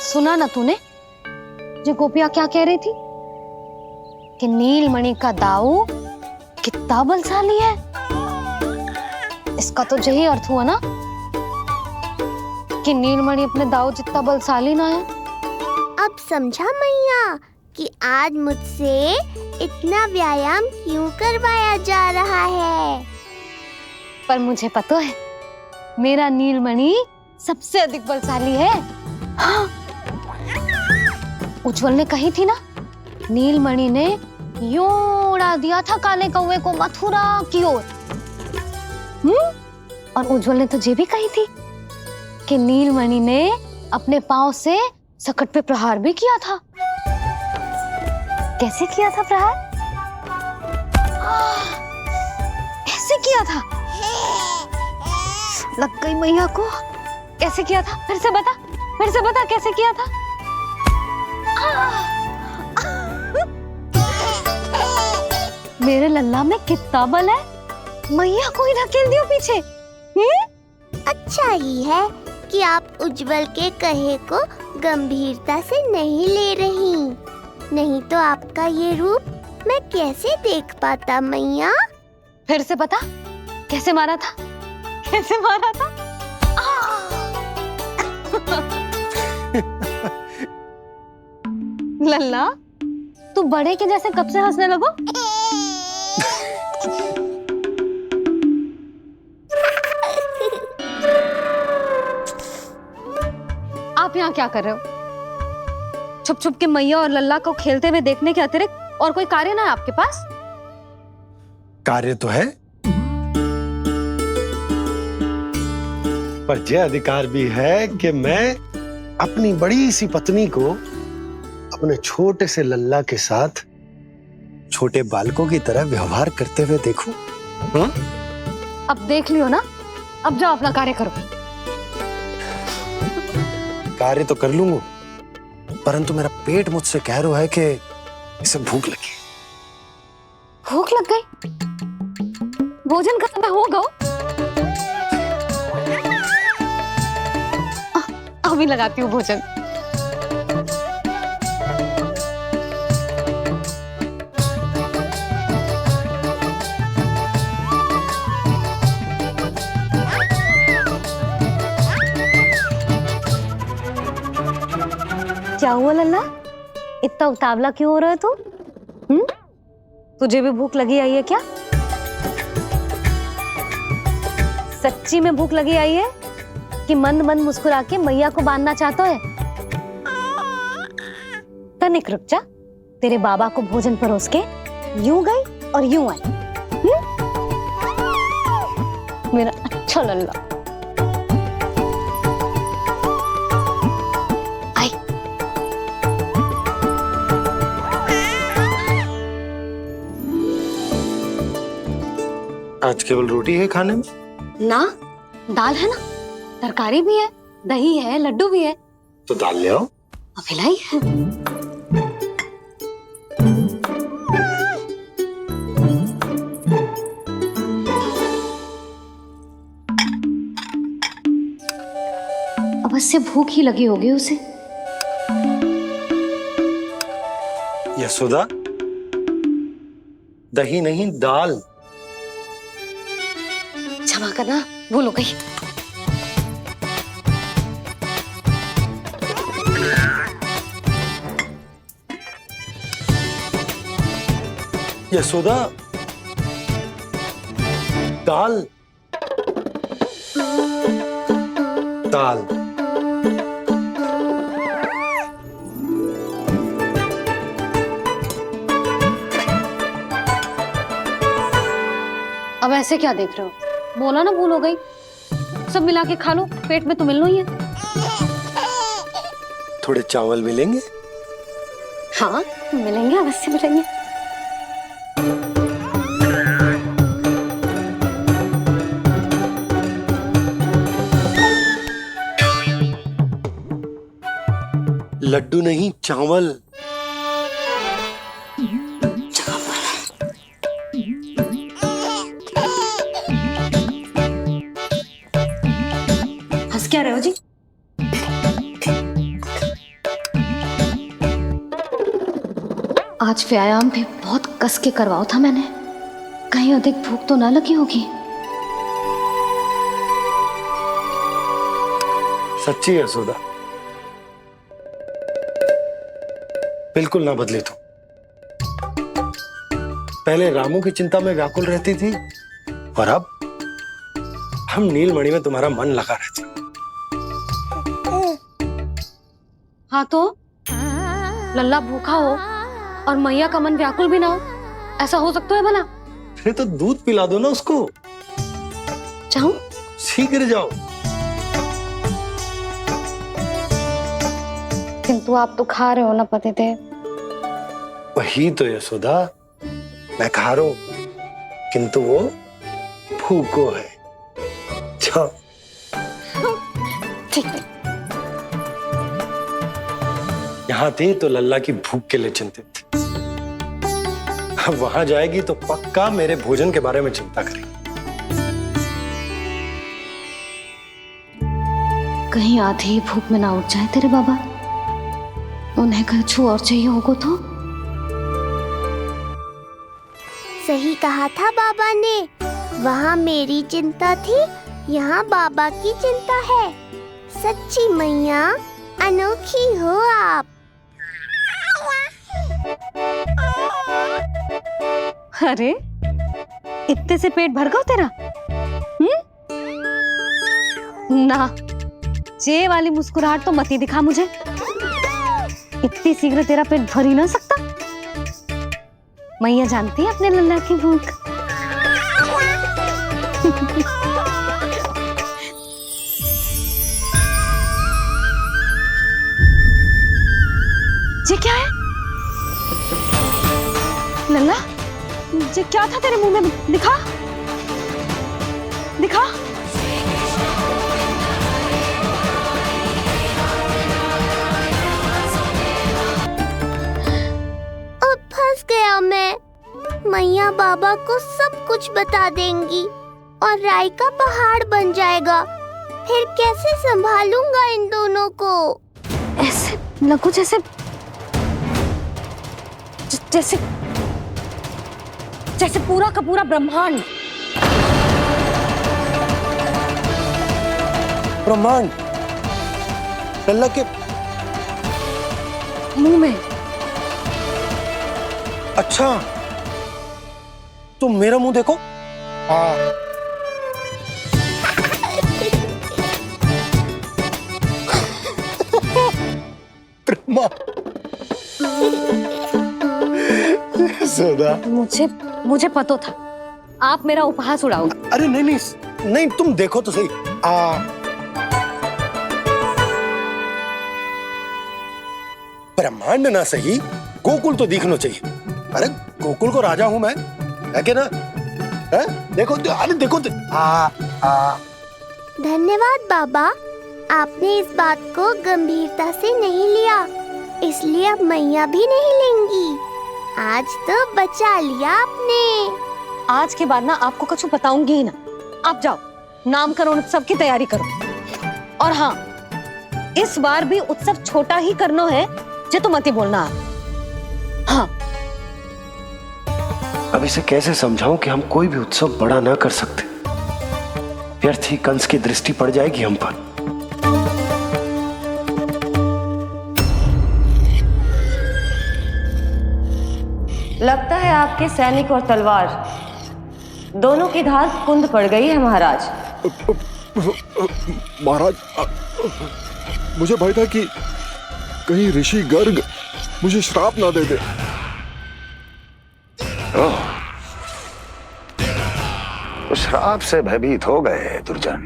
सुना ना तूने जो गोपिया क्या कह रही थी कि नीलमणि का दाऊ कितना बलशाली है। इसका तो यही अर्थ हुआ ना कि नीलमणि अपने दाऊ जितना बलशाली ना है।
अब समझा मैया कि आज मुझसे इतना व्यायाम क्यों करवाया जा रहा है।
पर मुझे पता है मेरा नीलमणि सबसे अधिक बलशाली है। हाँ। उज्जवल ने कही थी ना, नीलमणि ने यूं उड़ा दिया था काले कौवे को मथुरा की ओर। और उज्जवल ने तो ये भी कही थी कि नीलमणि ने अपने पांव से सकट पे प्रहार भी किया था। कैसे किया था प्रहार? ऐसे किया था। लग गई मैया को। कैसे किया था? फिर से बता कैसे किया था? मेरे लल्ला में कितना बल है। मैया को ही धकेल दियो पीछे।
अच्छा ही है कि आप उज्जवल के कहे को गंभीरता से नहीं ले रही, नहीं तो आपका ये रूप मैं कैसे देख पाता मैया।
फिर से बता कैसे मारा था? कैसे मारा था? लल्ला तू बड़े के जैसे कब से हंसने लगो? आप यहाँ क्या कर रहे हो? छुप छुप के मैया और लल्ला को खेलते हुए देखने के अतिरिक्त और कोई कार्य ना है आपके पास?
कार्य तो है, पर यह अधिकार भी है कि मैं अपनी बड़ी सी पत्नी को अपने छोटे से लल्ला के साथ छोटे बालकों की तरह व्यवहार करते हुए देखूं।
अब देख लियो ना, अब जाओ अपना कार्य करो।
कार्य तो कर लूंगा, परंतु मेरा पेट मुझसे कह रहा है कि इसे भूख लगी।
भूख लग गई? भोजन का समय होगा। अभी लगाती हूँ भोजन। क्या हुआ लल्ला, इतना उतावला क्यों हो रहा है तू? तुझे भी भूख लगी आई है क्या? सच्ची में भूख लगी आई है कि मंद मंद मुस्कुरा के मैया को बांधना चाहता है? तनिक रुक जा, तेरे बाबा को भोजन परोस के यूं गई और यूं आई। मेरा अच्छा लल्ला। आई।
आज केवल रोटी है खाने में?
ना, दाल है ना, तरकारी भी है, दही है, लड्डू भी है।
तो दाल ले आओ।
अभी लाई है। अवश्य भूख ही लगी होगी उसे।
यशोदा, दही नहीं दाल।
क्षमा करना, भूल हो गई।
यशोदा, दाल दाल।
अब ऐसे क्या देख रहे हो? बोला ना भूल हो गई। सब मिला के खा लो, पेट में तो मिलना ही है।
थोड़े चावल मिलेंगे?
हाँ मिलेंगे, अवश्य मिलेंगे।
लड्डू नहीं, चावल।
हंस क्या रहे हो जी? आज व्यायाम भी बहुत कस के करवाओ था मैंने, कहीं अधिक भूख तो ना लगी होगी।
सच्ची यशोदा, बिल्कुल ना बदले तुम। पहले रामू की चिंता में व्याकुल रहती थी और अब हम नीलमणि में तुम्हारा मन लगा रहता।
हाँ तो लल्ला भूखा हो और मैया का मन व्याकुल भी ना हो, ऐसा हो सकता है भला?
फिर तो दूध पिला दो ना उसको।
जाऊं?
शीघ्र जाओ।
किंतु आप तो खा रहे हो ना पतिदेव।
वही तो यशोदा, मैं खा रहा हूं, किंतु वो भूखो है। जाओ।
ठीक है।
यहाँ थी तो लल्ला की भूख के लिए चिंतित थी, अब वहां जाएगी तो पक्का मेरे भोजन के बारे में चिंता करेगी।
कहीं आधी ही भूख में ना उठ जाए तेरे बाबा, उन्हें कुछ और चाहिए होगा तो?
सही कहा था बाबा ने, वहाँ मेरी चिंता थी, यहाँ बाबा की चिंता है। सच्ची मैया, अनोखी हो आप।
अरे इतने से पेट भर गया तेरा? ना, ये वाली मुस्कुराहट तो मत ही दिखा मुझे। इतनी शीघ्र तेरा पेट भर ही ना सकता। मैया जानती है अपने लल्ला की भूख। ये क्या है लल्ला? ये क्या था तेरे मुंह में? दिखा दिखा।
किया मैं? मैया बाबा को सब कुछ बता देंगी और राय का पहाड़ बन जाएगा। फिर कैसे संभालूंगा इन दोनों को?
ऐसे लगो जैसे जैसे जैसे पूरा का पूरा ब्रह्मांड।
ब्रह्मांड लल्ला के
मुंह में।
अच्छा, तुम मेरा मुंह देखो। सोदा,
मुझे पता था आप मेरा उपहास उड़ाओगे।
अरे नहीं नहीं नहीं, तुम देखो तो सही। ब्रह्मांड ना सही, गोकुल तो दिखना चाहिए। अरे गोकुल को राजा हूं मैं, है क्या ना? है? देखो, अरे देखो।
धन्यवाद बाबा, आपने इस बात को गंभीरता से नहीं लिया, इसलिए अब मैया भी नहीं लेंगी। आज तो बचा लिया आपने।
आज के बाद ना आपको कुछ बताऊंगी ही ना। आप जाओ, नामकरण उत्सव की तैयारी करो। और हाँ, इस बार भी उत्सव छोटा ही करना है, जो तो मत ही बोलना। हाँ।
अब इसे कैसे समझाऊं कि हम कोई भी उत्सव बड़ा ना कर सकते? व्यर्थ ही कंस की दृष्टि पड़ जाएगी हम पर।
लगता है आपके सैनिक और तलवार दोनों की धार कुंद पड़ गई है महाराज।
महाराज, मुझे भय था कि कहीं ऋषि गर्ग मुझे श्राप ना दे दे।
तो श्राप से भयभीत हो गए दुर्जन,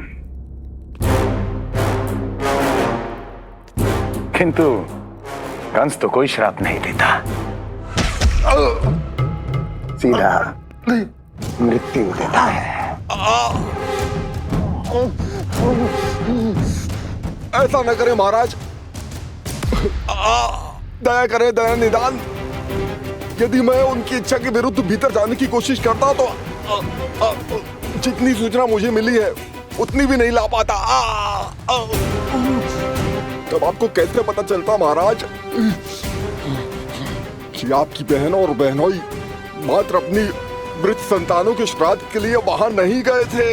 किंतु कंस तो कोई श्राप नहीं देता, सीधा मृत्यु देता है।
ऐसा न करे महाराज, दया करें, दया निदान। यदि मैं उनकी इच्छा के विरुद्ध भीतर जाने की कोशिश करता तो जितनी सूचना मुझे मिली है उतनी भी नहीं ला पाता। तब आपको कैसे पता चलता महाराज कि आपकी बहन और बहनोई मात्र अपनी वृद्ध संतानों के श्राद्ध के लिए वहां नहीं गए थे?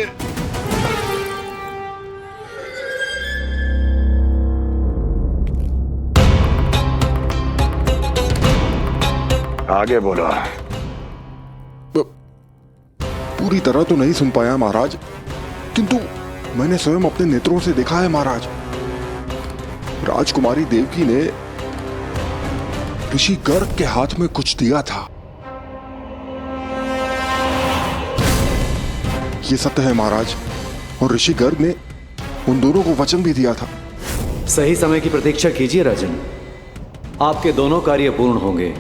आगे बोलो।
पूरी तरह तो नहीं सुन पाया महाराज, किंतु मैंने स्वयं अपने नेत्रों से देखा है महाराज। राजकुमारी देवकी ने ऋषि गर्ग के हाथ में कुछ दिया था। ये सत्य है महाराज, और ऋषि गर्ग ने उन दोनों को वचन भी दिया था।
सही समय की प्रतीक्षा कीजिए राजन, आपके दोनों कार्य पूर्ण होंगे।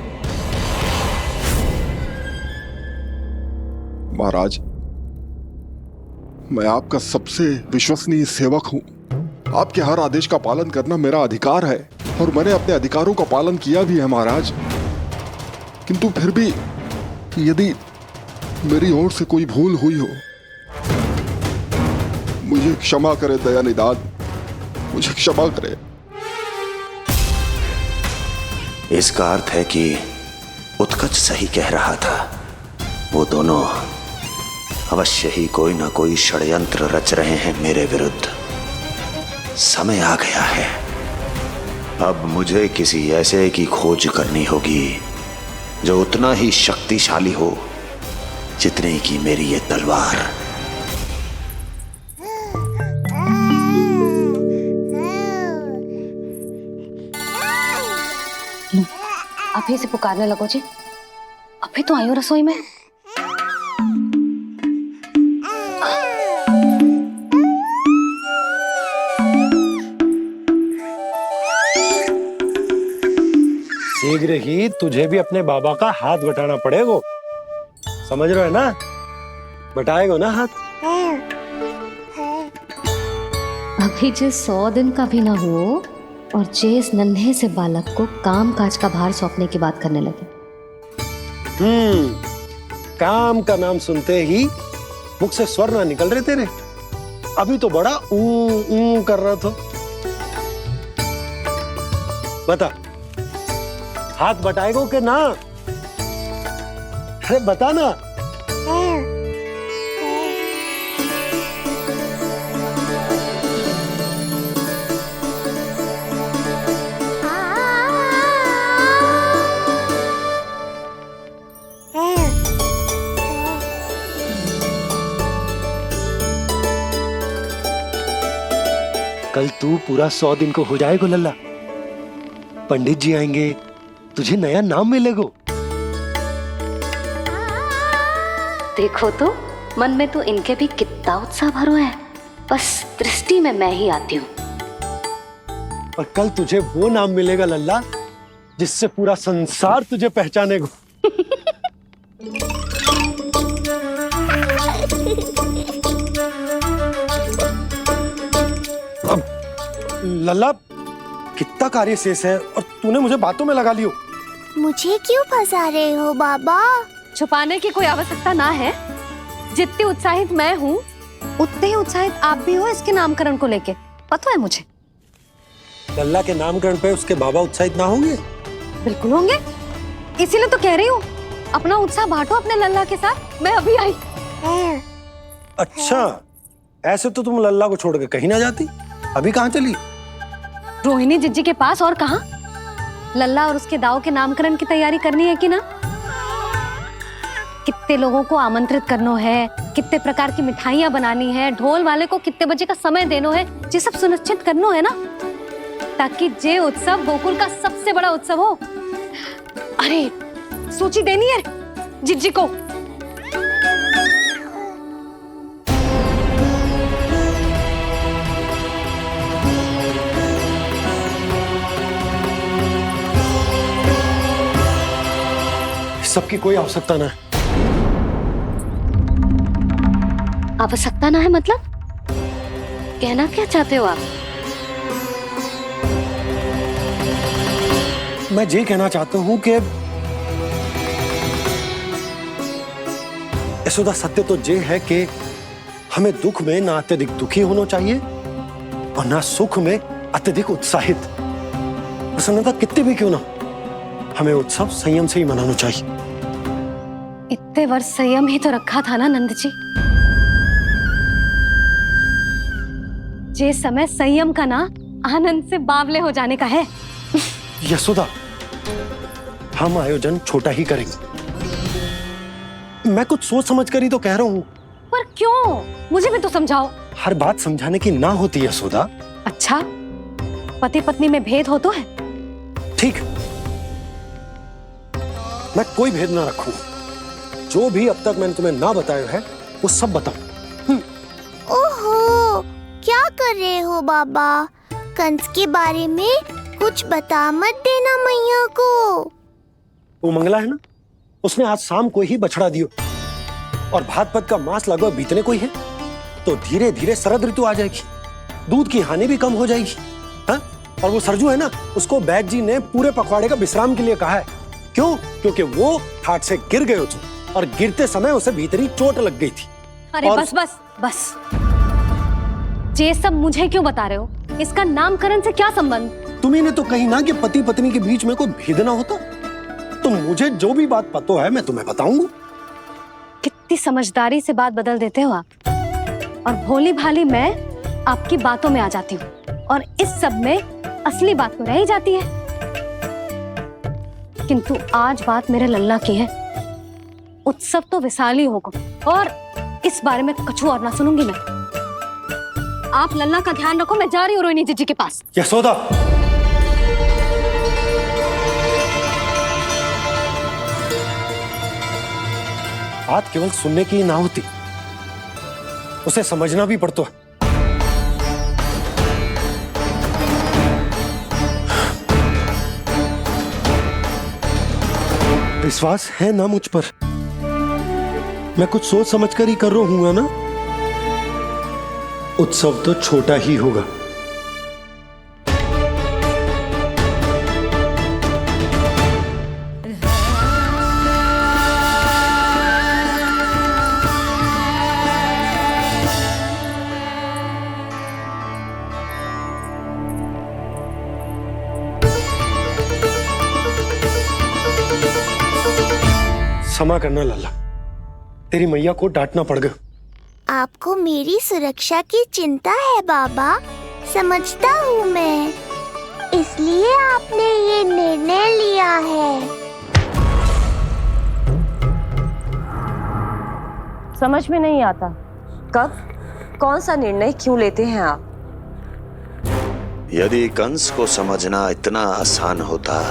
महाराज, मैं आपका सबसे विश्वसनीय सेवक हूं। आपके हर आदेश का पालन करना मेरा अधिकार है, और मैंने अपने अधिकारों का पालन किया भी है महाराज। किंतु फिर भी यदि मेरी ओर से कोई भूल हुई हो, मुझे क्षमा करे दया निदान, मुझे क्षमा करे।
इसका अर्थ है कि उत्कच सही कह रहा था। वो दोनों अवश्य ही कोई ना कोई षड्यंत्र रच रहे हैं मेरे विरुद्ध। समय आ गया है, अब मुझे किसी ऐसे की खोज करनी होगी जो उतना ही शक्तिशाली हो जितनी की मेरी ये तलवार।
अभी से पुकारने लगो जी, अभी तो आई हो रसोई में।
शीघ्र ही तुझे भी अपने बाबा का हाथ बटाना पड़ेगा, समझ रहे हो ना? बटाएगा ना हाथ?
अभी जो 100 दिन का भी ना हो और जे इस नन्हे से बालक को काम काज का भार सौंपने की बात करने लगे।
काम का नाम सुनते ही मुख से स्वर ना निकल रहे तेरे। अभी तो बड़ा ऊ कर रहा था। बता, हाथ बटाएगो कि ना? अरे बता ना। कल तू पूरा 100 दिन को हो जाएगा लल्ला। पंडित जी आएंगे, तुझे नया नाम मिलेगा।
देखो तो मन में तो इनके भी कितना उत्साह भरो है, बस दृष्टि में मैं ही आती हूँ।
और कल तुझे वो नाम मिलेगा लल्ला जिससे पूरा संसार तुझे पहचानेगा। अब लल्ला कितना कार्य शेष है और तूने मुझे बातों में लगा लियो।
मुझे क्यों फंसा रहे हो बाबा?
छुपाने की कोई आवश्यकता ना है। जितनी उत्साहित मैं हूँ उतने ही उत्साहित आप भी हो इसके नामकरण को लेके, पता है मुझे।
लल्ला के नामकरण पे उसके बाबा उत्साहित ना होंगे?
बिल्कुल होंगे, इसीलिए तो कह रही हूँ अपना उत्साह बांटो अपने लल्ला के साथ। मैं अभी आई।
अच्छा, ऐसे तो तुम लल्ला को छोड़ के कहीं ना जाती। अभी कहाँ चली?
रोहिणी जिज्जी के पास, और कहाँ। लल्ला और उसके दाव के नामकरण की तैयारी करनी है कि ना। कितने लोगों को आमंत्रित करना है, कितने प्रकार की मिठाइयां बनानी है, ढोल वाले को कितने बजे का समय देना है, ये सब सुनिश्चित करना है ना, ताकि ये उत्सव गोकुल का सबसे बड़ा उत्सव हो। अरे सूची देनी है जिज्जी को।
सबकी कोई आवश्यकता ना है।
आवश्यकता ना है मतलब? कहना क्या चाहते हो आप?
मैं ये कहना चाहता हूं कि यशोदा, सत्य तो ये है कि हमें दुख में ना अत्यधिक दुखी होना चाहिए और ना सुख में अत्यधिक उत्साहित। प्रसन्नता कितनी भी क्यों ना, हमें उत्सव संयम से ही मनाना चाहिए।
इतने वर्ष संयम ही तो रखा था ना नंद जी। ये समय संयम का ना आनंद से बावले हो जाने का है।
यशोदा, हम आयोजन छोटा ही करेंगे। मैं कुछ सोच समझ कर ही तो कह रहा हूँ।
पर क्यों? मुझे भी तो समझाओ।
हर बात समझाने की ना होती यशोदा।
अच्छा, पति पत्नी में भेद हो तो है?
ठीक, मैं कोई भेद ना रखूं। जो भी अब तक मैंने तुम्हें ना बताया है वो सब बताऊं।
ओहो, क्या कर रहे हो बाबा? कंस के बारे में कुछ बता मत देना मैया को।
वो मंगला है ना, उसने आज शाम को ही बछड़ा दियो और भाद्रपद का मास लगभग बीतने को ही है, तो धीरे धीरे शरद ऋतु आ जाएगी, दूध की हानि भी कम हो जाएगी। हाँ? और वो सरजू है ना, उसको बैद जी ने पूरे पखवाड़े का विश्राम के लिए कहा है। क्यों? क्योंकि वो ठाट से गिर गए थे और गिरते समय उसे भीतरी चोट लग गई थी।
अरे बस बस बस, ये सब मुझे क्यों बता रहे हो? इसका नामकरण से क्या संबंध?
तुम्ही ने तो कही ना कि पति पत्नी के बीच में कोई भेद ना होता। तो मुझे जो भी बात पता है मैं तुम्हें बताऊंगा।
कितनी समझदारी से बात बदल देते हो आप, और भोली भाली मैं आपकी बातों में आ जाती हूँ और इस सब में असली बात तो रह ही जाती है। किंतु आज बात मेरे लल्ला की है। उत्सव तो विशाल ही होगा और इस बारे में कछु और ना सुनूंगी मैं। आप लल्ला का ध्यान रखो, मैं जा रही हूँ रोहिणी जीजी के पास।
यशोदा, बात केवल सुनने की ना होती, उसे समझना भी पड़ता है। विश्वास है ना मुझ पर? मैं कुछ सोच समझ कर ही कर रहा हूँ ना। उत्सव तो छोटा ही होगा। क्षमा करना लल्ला, तेरी मैया को डांटना पड़ गया।
आपको मेरी सुरक्षा की चिंता है बाबा, समझता हूँ मैं, इसलिए आपने ये निर्णय लिया है।
समझ में नहीं आता, कब कौन सा निर्णय क्यों लेते हैं आप?
यदि कंस को समझना इतना आसान होता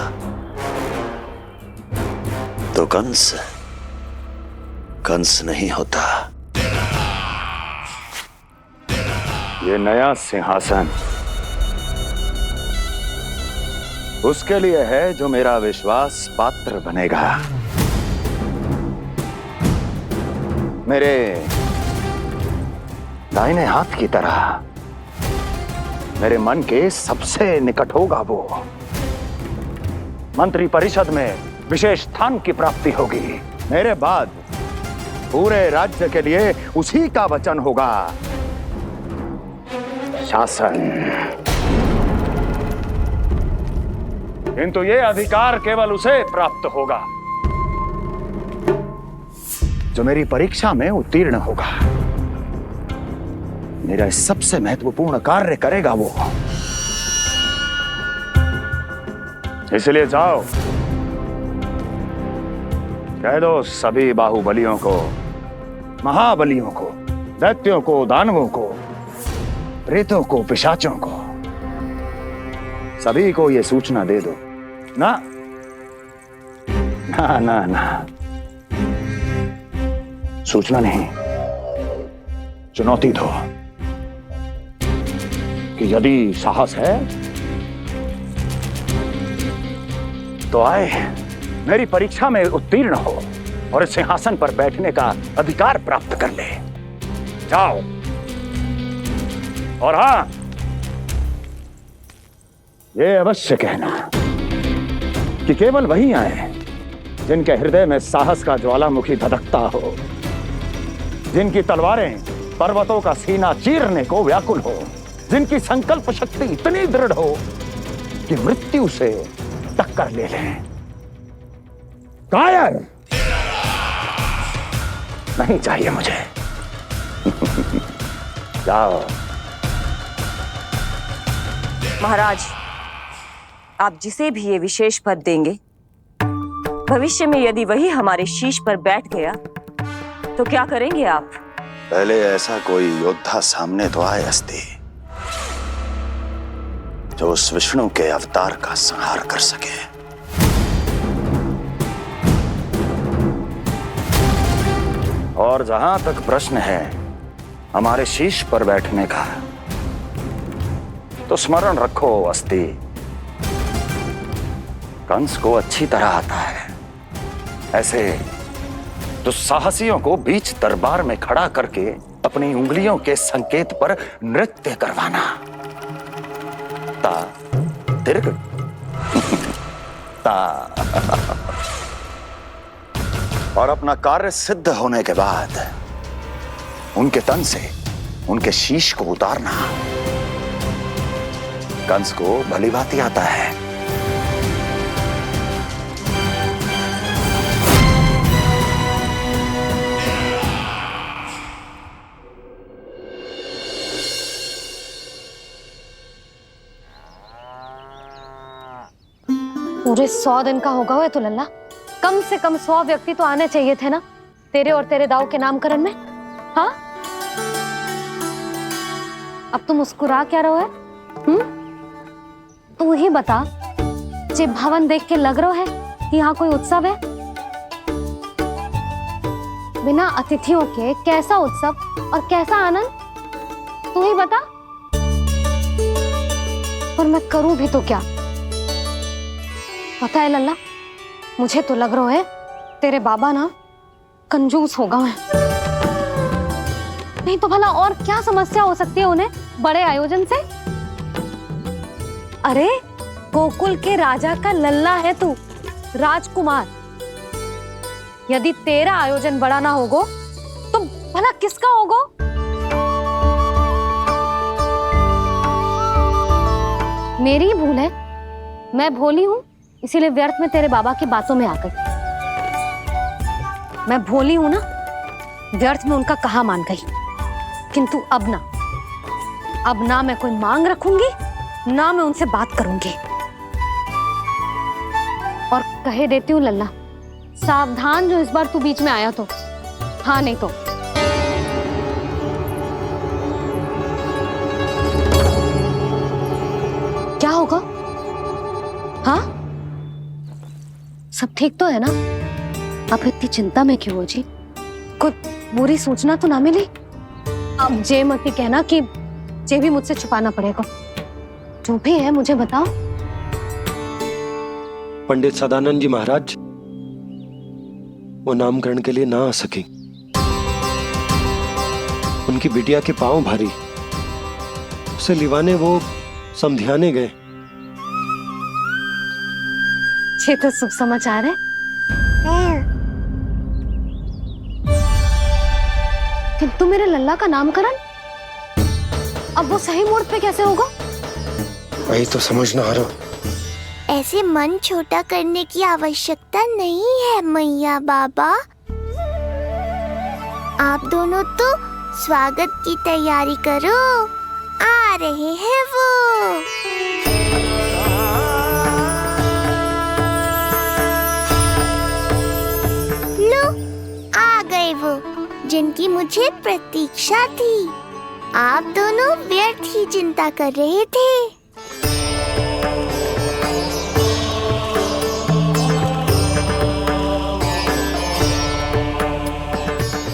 तो कंस नहीं होता।
ये नया सिंहासन उसके लिए है जो मेरा विश्वास पात्र बनेगा। मेरे दाहिने हाथ की तरह मेरे मन के सबसे निकट होगा वो। मंत्री परिषद में विशेष स्थान की प्राप्ति होगी। मेरे बाद पूरे राज्य के लिए उसी का वचन होगा। शासन। किंतु ये अधिकार केवल उसे प्राप्त होगा जो मेरी परीक्षा में उत्तीर्ण होगा, मेरा सबसे महत्वपूर्ण कार्य करेगा वो। इसलिए जाओ, कह दो सभी बाहुबलियों को, महाबलियों को, दैत्यों को, दानवों को, प्रेतों को, पिशाचों को, सभी को ये सूचना दे दो ना ना ना ना, सूचना नहीं, चुनौती दो कि यदि साहस है तो आए, मेरी परीक्षा में उत्तीर्ण हो और इस सिंहासन पर बैठने का अधिकार प्राप्त कर ले। जाओ। और हां, ये अवश्य कहना कि केवल वही आए जिनके हृदय में साहस का ज्वालामुखी धधकता हो, जिनकी तलवारें पर्वतों का सीना चीरने को व्याकुल हो, जिनकी संकल्प शक्ति इतनी दृढ़ हो कि मृत्यु से टक्कर ले लें। कायर नहीं चाहिए मुझे। जाओ।
महाराज, आप जिसे भी ये विशेष पद देंगे, भविष्य में यदि वही हमारे शीश पर बैठ गया तो क्या करेंगे आप?
पहले ऐसा कोई योद्धा सामने तो आए अस्ति, जो उस विष्णु के अवतार का संहार कर सके।
और जहां तक प्रश्न है हमारे शीश पर बैठने का, तो स्मरण रखो अस्ति, कंस को अच्छी तरह आता है ऐसे दुस्साहसियों को बीच दरबार में खड़ा करके अपनी उंगलियों के संकेत पर नृत्य करवाना। ता दीर्घ ता और अपना कार्य सिद्ध होने के बाद उनके तन से उनके शीश को उतारना। कंस को भलीभांति आता है।
पूरे 100 दिन का होगा हुआ तो लल्ला, कम से कम 100 व्यक्ति तो आने चाहिए थे ना तेरे और तेरे दाऊ के नामकरण में। हाँ, अब तुम मुस्कुरा क्या रहो है? तू ही बता, जे भवन देख के लग रहा है कि यहाँ कोई उत्सव है? बिना अतिथियों के कैसा उत्सव और कैसा आनंद, तू ही बता। पर मैं करूं भी तो क्या? पता है लल्ला, मुझे तो लग रहा है तेरे बाबा ना कंजूस होगा है। नहीं तो भला और क्या समस्या हो सकती है उन्हें बड़े आयोजन से? अरे गोकुल के राजा का लल्ला है तू, राजकुमार। यदि तेरा आयोजन बड़ा ना होगो तो भला किसका होगो? मेरी ही भूल है, मैं भोली हूं, इसीलिए व्यर्थ में तेरे बाबा की बातों में आ गई। मैं भोली हूं ना, व्यर्थ में उनका कहा मान गई। किंतु अब ना मैं कोई मांग रखूंगी, ना मैं उनसे बात करूंगी। और कहे देती हूँ लल्ला, सावधान जो इस बार तू बीच में आया तो। हाँ नहीं तो क्या होगा? हाँ, सब ठीक तो है ना? आप इतनी चिंता में क्यों हो जी? कोई बुरी सूचना तो ना मिली? अब जे मत कहना कि जे भी मुझसे छुपाना पड़ेगा। जो भी है मुझे बताओ।
पंडित सदानंद जी महाराज वो नामकरण के लिए ना आ सके। उनकी बिटिया के पांव भारी, उसे लिवाने वो समझाने गए।
ये तो शुभ समाचार है। किंतु मेरे लल्ला का नामकरण अब वो सही मुहूर्त पे कैसे होगा?
वही तो समझ ना आ रहा।
ऐसे मन छोटा करने की आवश्यकता नहीं है मैया बाबा। आप दोनों तो स्वागत की तैयारी करो, आ रहे हैं वो। लो, आ गए वो जिनकी मुझे प्रतीक्षा थी। आप दोनों व्यर्थ ही चिंता कर रहे थे।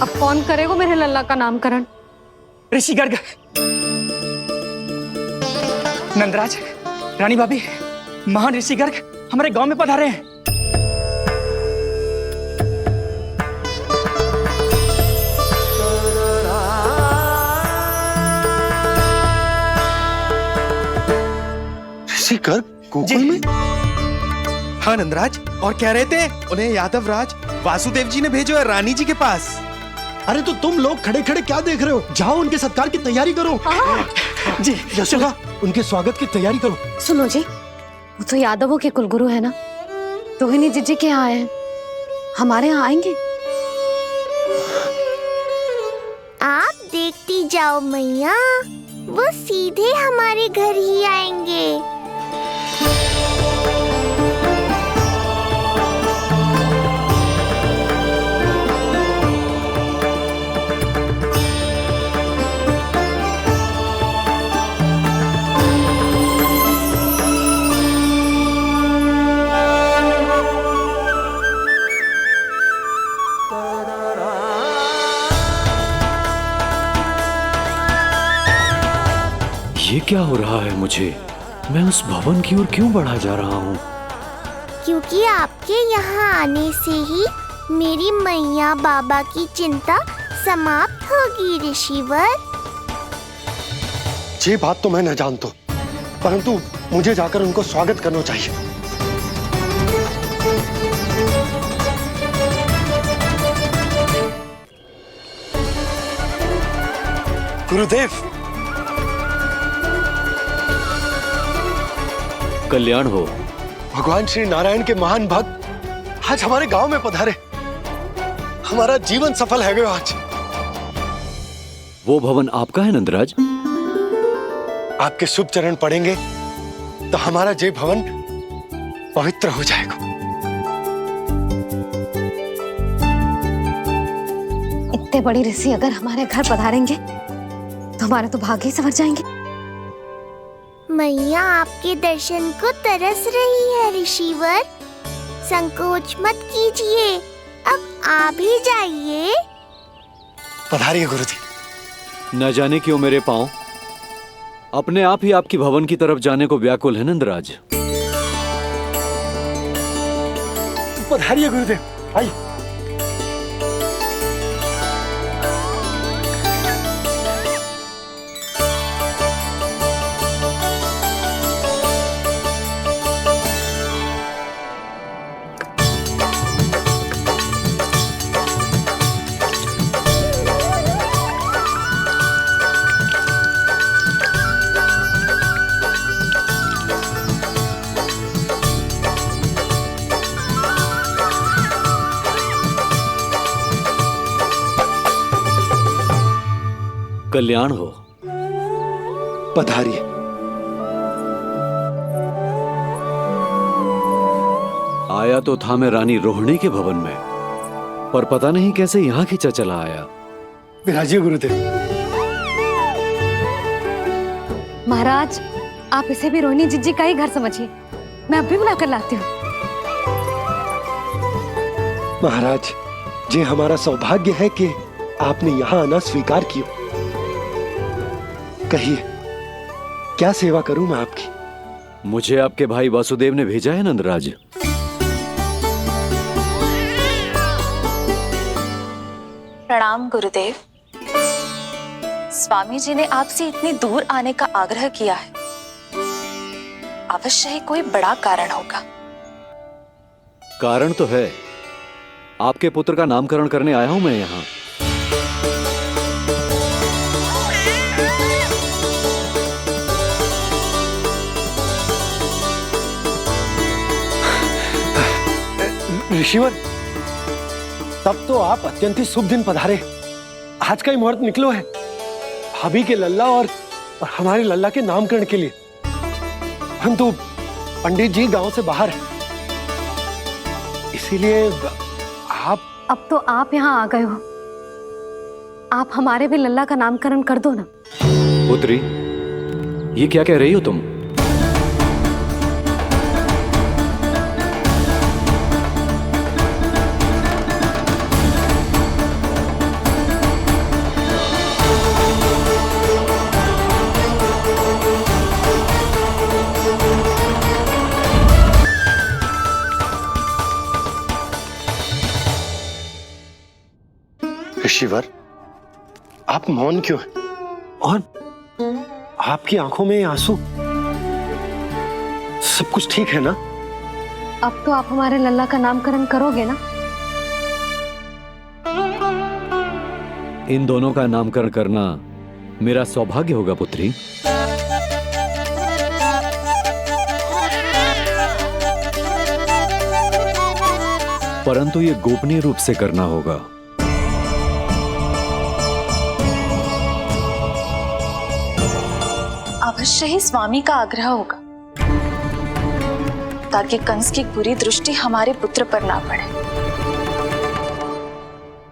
अब कौन करेगा मेरे लल्ला का नामकरण?
ऋषि गर्ग, नंदराज, रानी भाभी, महान ऋषि गर्ग हमारे गांव में पधारे हैं।
ऋषि गर्ग गोकुल में?
हाँ नंदराज, और कह रहे थे उन्हें यादव राज वासुदेव जी ने भेजो है रानी जी के पास।
अरे तो तुम लोग खड़े खड़े क्या देख रहे हो? जाओ उनके सत्कार की तैयारी करो।
जी
यशोदा, उनके स्वागत की तैयारी करो।
सुनो जी, वो तो यादवों के कुलगुरु है ना, रोहिणी जीजी के यहाँ आए हैं, हमारे यहाँ आएंगे।
आप देखती जाओ मैया, वो सीधे हमारे घर ही आएंगे।
ये क्या हो रहा है मुझे? मैं उस भवन की ओर क्यों बढ़ा जा रहा हूँ?
क्योंकि आपके यहाँ आने से ही मेरी मैया बाबा की चिंता समाप्त होगी ऋषिवर।
ये बात तो मैं न जानता, परंतु मुझे जाकर उनको स्वागत करना चाहिए। गुरुदेव,
कल्याण हो।
भगवान श्री नारायण के महान भक्त आज हमारे गांव में पधारे। हमारा जीवन सफल है गया आज।
वो भवन आपका है नंदराज?
आपके शुभ चरण पड़ेंगे तो हमारा जय भवन पवित्र हो जाएगा।
इतने बड़ी ऋषि अगर हमारे घर पधारेंगे तो हमारे तो भाग्य ही संवर जाएंगे।
मैया आपके दर्शन को तरस रही है ऋषिवर, संकोच मत कीजिए, अब आ भी जाइए।
पधारिए गुरुजी।
न जाने क्यों मेरे पांव अपने आप ही आपकी भवन की तरफ जाने को व्याकुल है नंदराज।
पधारिए गुरुदेव, आइए।
कल्याण हो।
पधारिए।
आया तो था मैं रानी रोहिणी के भवन में, पर पता नहीं कैसे यहाँ खींचा चला आया।
विराजिए गुरुदेव।
महाराज, आप इसे भी रोहिणी जिज्जी का ही घर समझिए। मैं अभी बुलाकर लाती हूँ।
महाराज, ये हमारा सौभाग्य है कि आपने यहाँ आना स्वीकार किया। कहिए, क्या सेवा करूं मैं आपकी?
मुझे आपके भाई वासुदेव ने भेजा है नंदराज।
प्रणाम गुरुदेव। स्वामी जी ने आपसे इतनी दूर आने का आग्रह किया है। अवश्य ही कोई बड़ा कारण होगा।
कारण तो है, आपके पुत्र का नामकरण करने आया हूं मैं यहाँ।
ऋषिवर, तब तो आप अत्यंत ही शुभ दिन पधारे। आज का ही मुहूर्त निकलो है भाभी के लल्ला और हमारे लल्ला के नामकरण के लिए। परंतु पंडित जी गांव से बाहर हैं, इसीलिए आप।
अब तो आप यहाँ आ गए हो, आप हमारे भी लल्ला का नामकरण कर दो ना।
पुत्री, ये क्या कह रही हो तुम?
ऋषिवर, आप मौन क्यों हैं? और आपकी आंखों में आंसू, सब कुछ ठीक है ना?
अब तो आप हमारे लल्ला का नामकरण करोगे ना?
इन दोनों का नामकरण करना मेरा सौभाग्य होगा पुत्री। परंतु ये गोपनीय रूप से करना होगा।
अवश्य ही स्वामी का आग्रह होगा, ताकि कंस की बुरी दृष्टि हमारे पुत्र पर ना पड़े।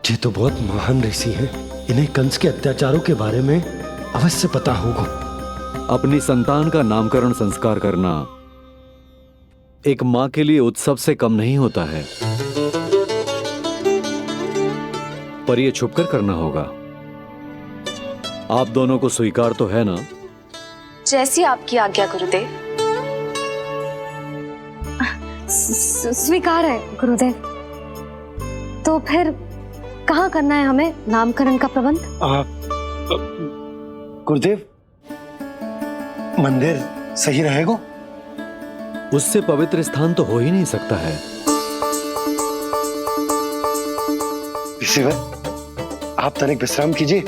ये तो बहुत महान ऋषि हैं, इन्हें कंस के अत्याचारों के बारे में अवश्य पता होगा।
अपनी संतान का नामकरण संस्कार करना एक मां के लिए उत्सव से कम नहीं होता है, पर यह छुपकर करना होगा। आप दोनों को स्वीकार तो है ना?
जैसी आपकी आज्ञा गुरुदेव।
स्वीकार है गुरुदेव। तो फिर कहाँ करना है हमें नामकरण का प्रबंध?
गुरुदेव, मंदिर सही रहेगा?
उससे पवित्र स्थान तो हो ही नहीं सकता है।
ऋषिवर, आप तनिक विश्राम कीजिए,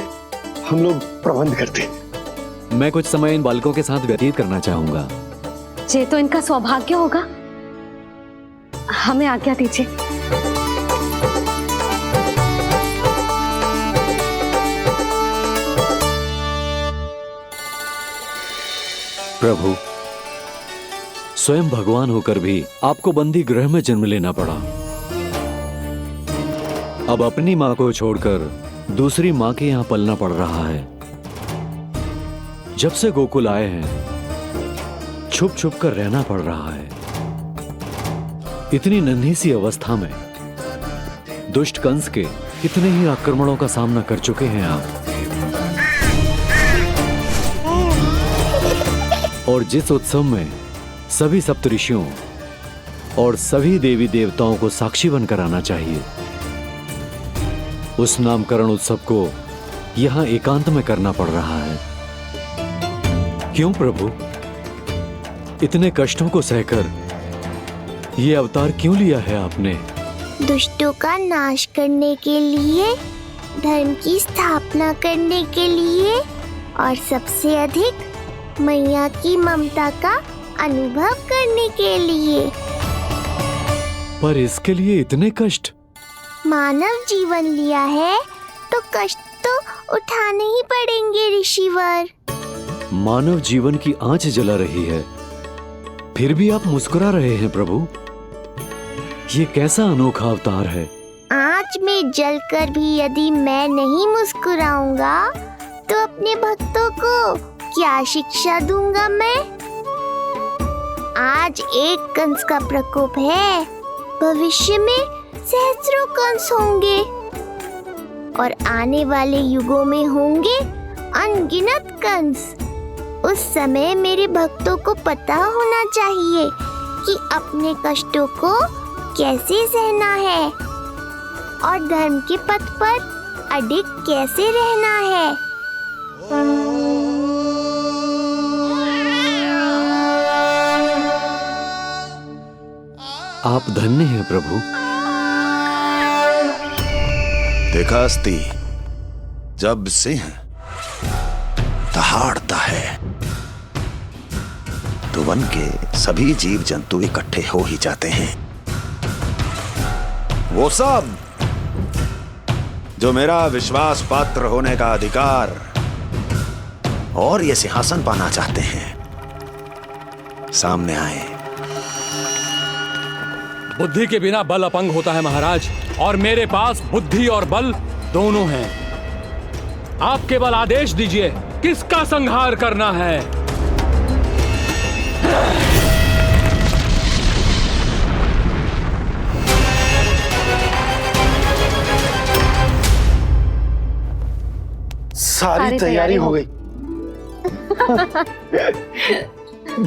हम लोग प्रबंध करते हैं।
मैं कुछ समय इन बालकों के साथ व्यतीत करना चाहूंगा।
ये तो इनका सौभाग्य होगा। हमें आज्ञा दीजिए।
प्रभु, स्वयं भगवान होकर भी आपको बंदी गृह में जन्म लेना पड़ा। अब अपनी मां को छोड़कर दूसरी मां के यहां पलना पड़ रहा है। जब से गोकुल आए हैं, छुप छुप कर रहना पड़ रहा है। इतनी नन्ही सी अवस्था में दुष्ट कंस के कितने ही आक्रमणों का सामना कर चुके हैं आप। और जिस उत्सव में सभी सप्तऋषियों और सभी देवी देवताओं को साक्षी बनकर आना चाहिए, उस नामकरण उत्सव को यहां एकांत में करना पड़ रहा है। क्यों प्रभु, इतने कष्टों को सहकर ये अवतार क्यों लिया है आपने?
दुष्टों का नाश करने के लिए, धर्म की स्थापना करने के लिए और सबसे अधिक मैया की ममता का अनुभव करने के लिए।
पर इसके लिए इतने कष्ट?
मानव जीवन लिया है तो कष्ट तो उठाने ही पड़ेंगे ऋषिवर।
मानव जीवन की आंच जला रही है, फिर भी आप मुस्कुरा रहे हैं प्रभु। ये कैसा अनोखा अवतार है।
आंच में जलकर भी यदि मैं नहीं मुस्कुराऊंगा तो अपने भक्तों को क्या शिक्षा दूंगा मैं? आज एक कंस का प्रकोप है, भविष्य में सहस्रों कंस होंगे और आने वाले युगों में होंगे अनगिनत कंस। उस समय मेरे भक्तों को पता होना चाहिए कि अपने कष्टों को कैसे सहना है और धर्म के पथ पर अडिग कैसे रहना है।
आप धन्य हैं प्रभु।
देखा अस्ति, जब सिंह दहाड़ता है तो वन के सभी जीव जंतु इकट्ठे हो ही जाते हैं। वो सब जो मेरा विश्वास पात्र होने का अधिकार और ये सिंहासन पाना चाहते हैं, सामने आए।
बुद्धि के बिना बल अपंग होता है महाराज, और मेरे पास बुद्धि और बल दोनों हैं। आप केवल आदेश दीजिए किसका संहार करना है।
सारी तैयारी हो गई।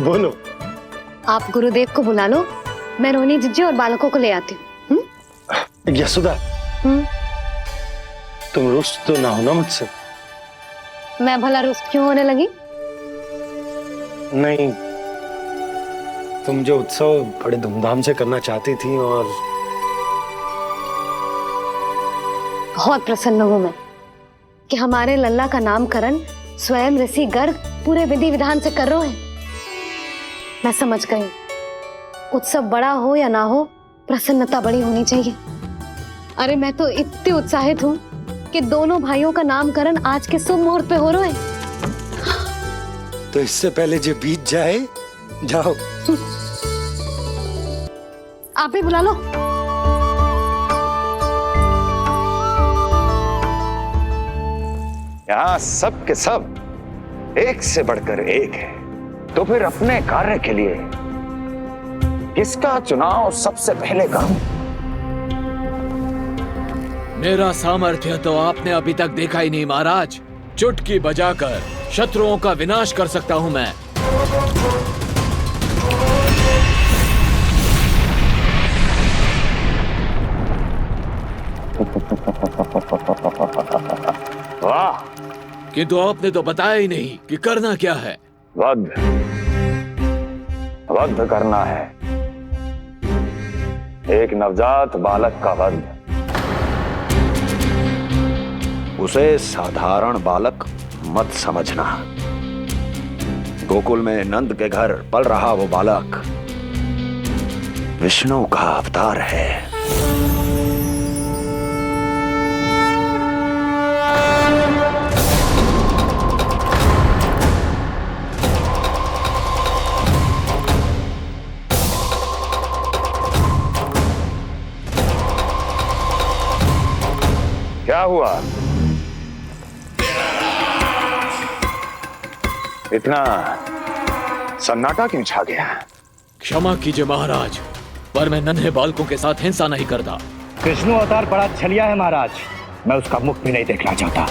बोलो।
आप गुरुदेव को बुला लो, मैं रोहिणी जीजी और बालकों को ले आती हूँ।
यशोदा, तुम रुष्ट तो ना हो ना मुझसे?
मैं भला रुष्ट क्यों होने लगी?
नहीं, तुम जो उत्सव बड़े धूमधाम से करना चाहती थी और
बहुत प्रसन्न हूँ मैं कि हमारे लल्ला का नामकरण स्वयं ऋषि गर्ग पूरे विधि विधान से कर रहे हैं। मैं समझ गई, उत्सव बड़ा हो या ना हो, प्रसन्नता बड़ी होनी चाहिए। अरे मैं तो इतनी उत्साहित हूँ कि दोनों भाइयों का नामकरण आज के शुभ मुहूर्त पे हो रहा है।
तो इससे पहले जो बीत जाए, जाओ।
आप भी बुला लो।
यहाँ सब के सब एक से बढ़कर एक है, तो फिर अपने कार्य के लिए किसका चुनाव सबसे पहले करूं?
मेरा सामर्थ्य तो आपने अभी तक देखा ही नहीं महाराज। चुटकी बजाकर शत्रुओं का विनाश कर सकता हूं मैं।
वाह!
किंतु आपने तो बताया ही नहीं कि करना क्या है।
वध करना है, एक नवजात बालक का वध।
उसे साधारण बालक मत समझना। गोकुल में नंद के घर पल रहा वो बालक विष्णु का अवतार है।
क्या हुआ? इतना सन्नाटा क्यों छा गया?
क्षमा कीजिए महाराज, पर मैं नन्हे बालकों के साथ हिंसा नहीं करता।
विष्णु अवतार बड़ा छलिया है महाराज, मैं उसका मुख भी नहीं देखना चाहता।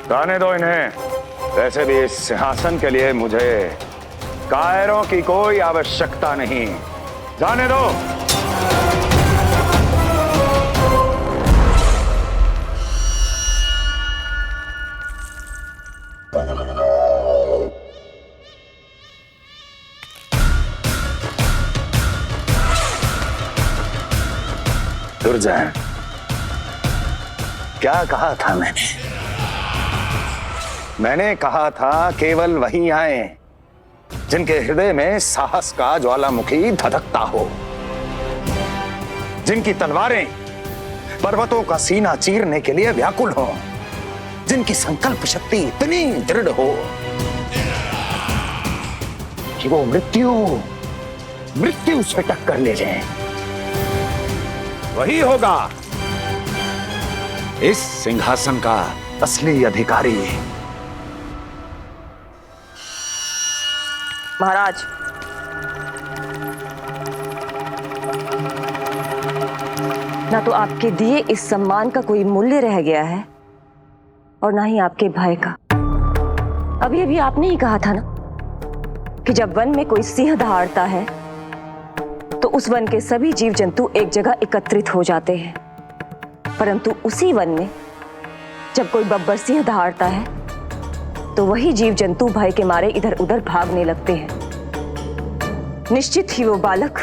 जाने दो इन्हें। वैसे भी इस सिंहासन के लिए मुझे कायरों की कोई आवश्यकता नहीं। जाने दो। दुर्जय, क्या कहा था मैंने कहा था केवल वही आए जिनके हृदय में साहस का ज्वालामुखी धधकता हो, जिनकी तलवारें पर्वतों का सीना चीरने के लिए व्याकुल हो, जिनकी संकल्प शक्ति इतनी दृढ़ हो कि वो मृत्यु से टक्कर ले जाए। वही होगा इस सिंहासन का असली अधिकारी।
महाराज, ना तो आपके दिए इस सम्मान का कोई मूल्य रह गया है और ना ही आपके भय का। अभी आपने ही कहा था ना कि जब वन में कोई सिंह दहाड़ता है तो उस वन के सभी जीव जंतु एक जगह एकत्रित हो जाते हैं, परंतु उसी वन में जब कोई बब्बर सिंह दहाड़ता है तो वही जीव जंतु भय के मारे इधर उधर भागने लगते हैं। निश्चित ही वो बालक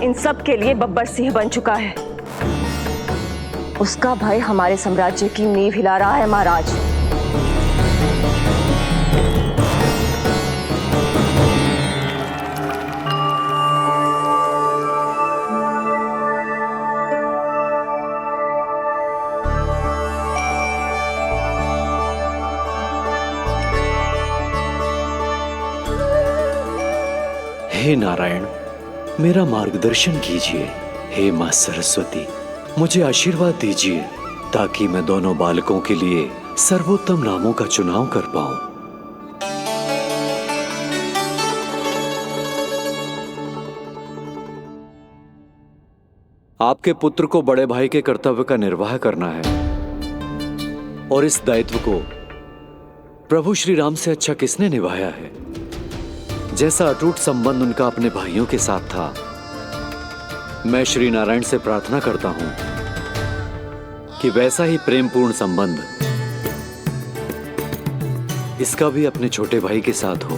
इन सब के लिए बब्बर सिंह बन चुका है। उसका भय हमारे साम्राज्य की नींव हिला रहा है महाराज।
हे नारायण, मेरा मार्गदर्शन कीजिए। हे मां सरस्वती, मुझे आशीर्वाद दीजिए ताकि मैं दोनों बालकों के लिए सर्वोत्तम नामों का चुनाव कर पाऊं। आपके पुत्र को बड़े भाई के कर्तव्य का निर्वाह करना है और इस दायित्व को प्रभु श्री राम से अच्छा किसने निभाया है? जैसा अटूट संबंध उनका अपने भाइयों के साथ था, मैं श्री नारायण से प्रार्थना करता हूं कि वैसा ही प्रेमपूर्ण संबंध इसका भी अपने छोटे भाई के साथ हो।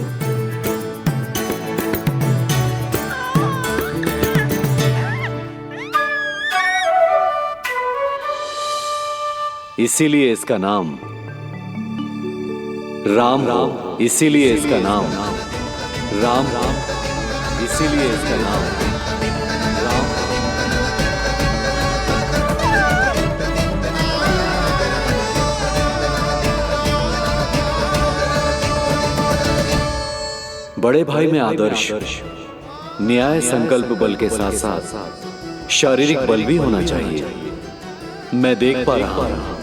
इसीलिए इसका नाम राम हो, इसीलिए इसका नाम राम, इसीलिए इसका नाम राम। बड़े भाई में आदर्श, न्याय, संकल्प बल के साथ साथ शारीरिक बल भी होना चाहिए। मैं देख पा रहा हूं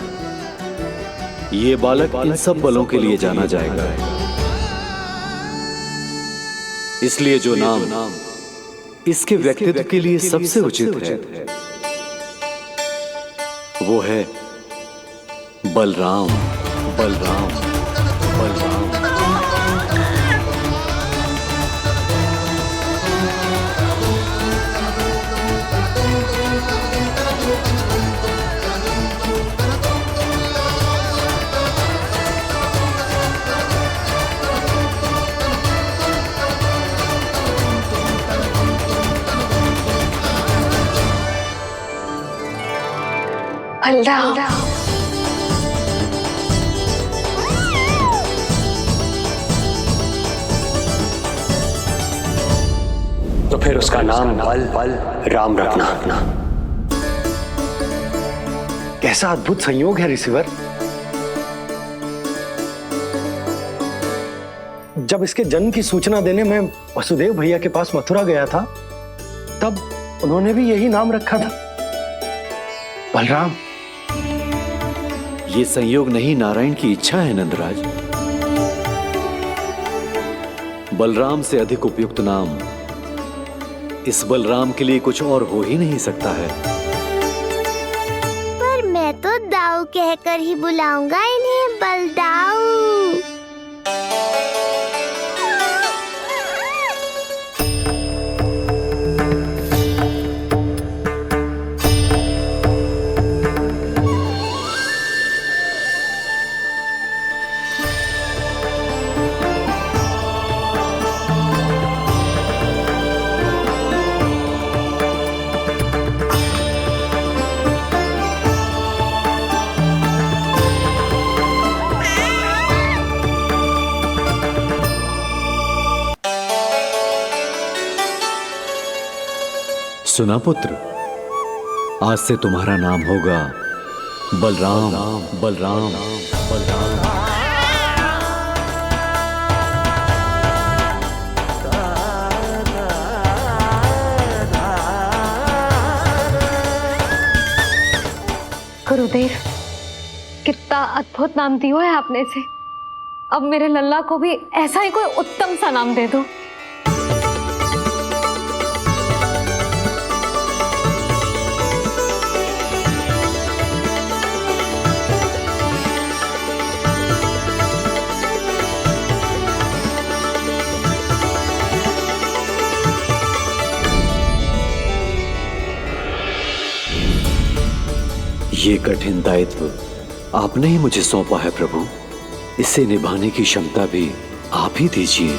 ये बालक इन सब बलों के लिए जाना जाएगा। इसलिए जो नाम इसके व्यक्तित्व के लिए सबसे उचित है वो है बलराम। बलराम, बलराम।
तो फिर उसका नाम बल राम रखना।
कैसा अद्भुत संयोग है रिसीवर। जब इसके जन्म की सूचना देने मैं वसुदेव भैया के पास मथुरा गया था, तब उन्होंने भी यही नाम रखा था, बलराम।
ये संयोग नहीं, नारायण की इच्छा है नंदराज। बलराम से अधिक उपयुक्त नाम इस बलराम के लिए कुछ और हो ही नहीं सकता है।
पर मैं तो दाऊ कहकर ही बुलाऊंगा इन्हें, बलदाऊ।
सुना पुत्र, आज से तुम्हारा नाम होगा बलराम। बलराम बलराम।
गुरुदेव, कितना अद्भुत नाम दिया है आपने इसे। अब मेरे लल्ला को भी ऐसा ही कोई उत्तम सा नाम दे दो।
ये कठिन दायित्व आपने ही मुझे सौंपा है प्रभु, इसे निभाने की क्षमता भी आप ही दीजिए।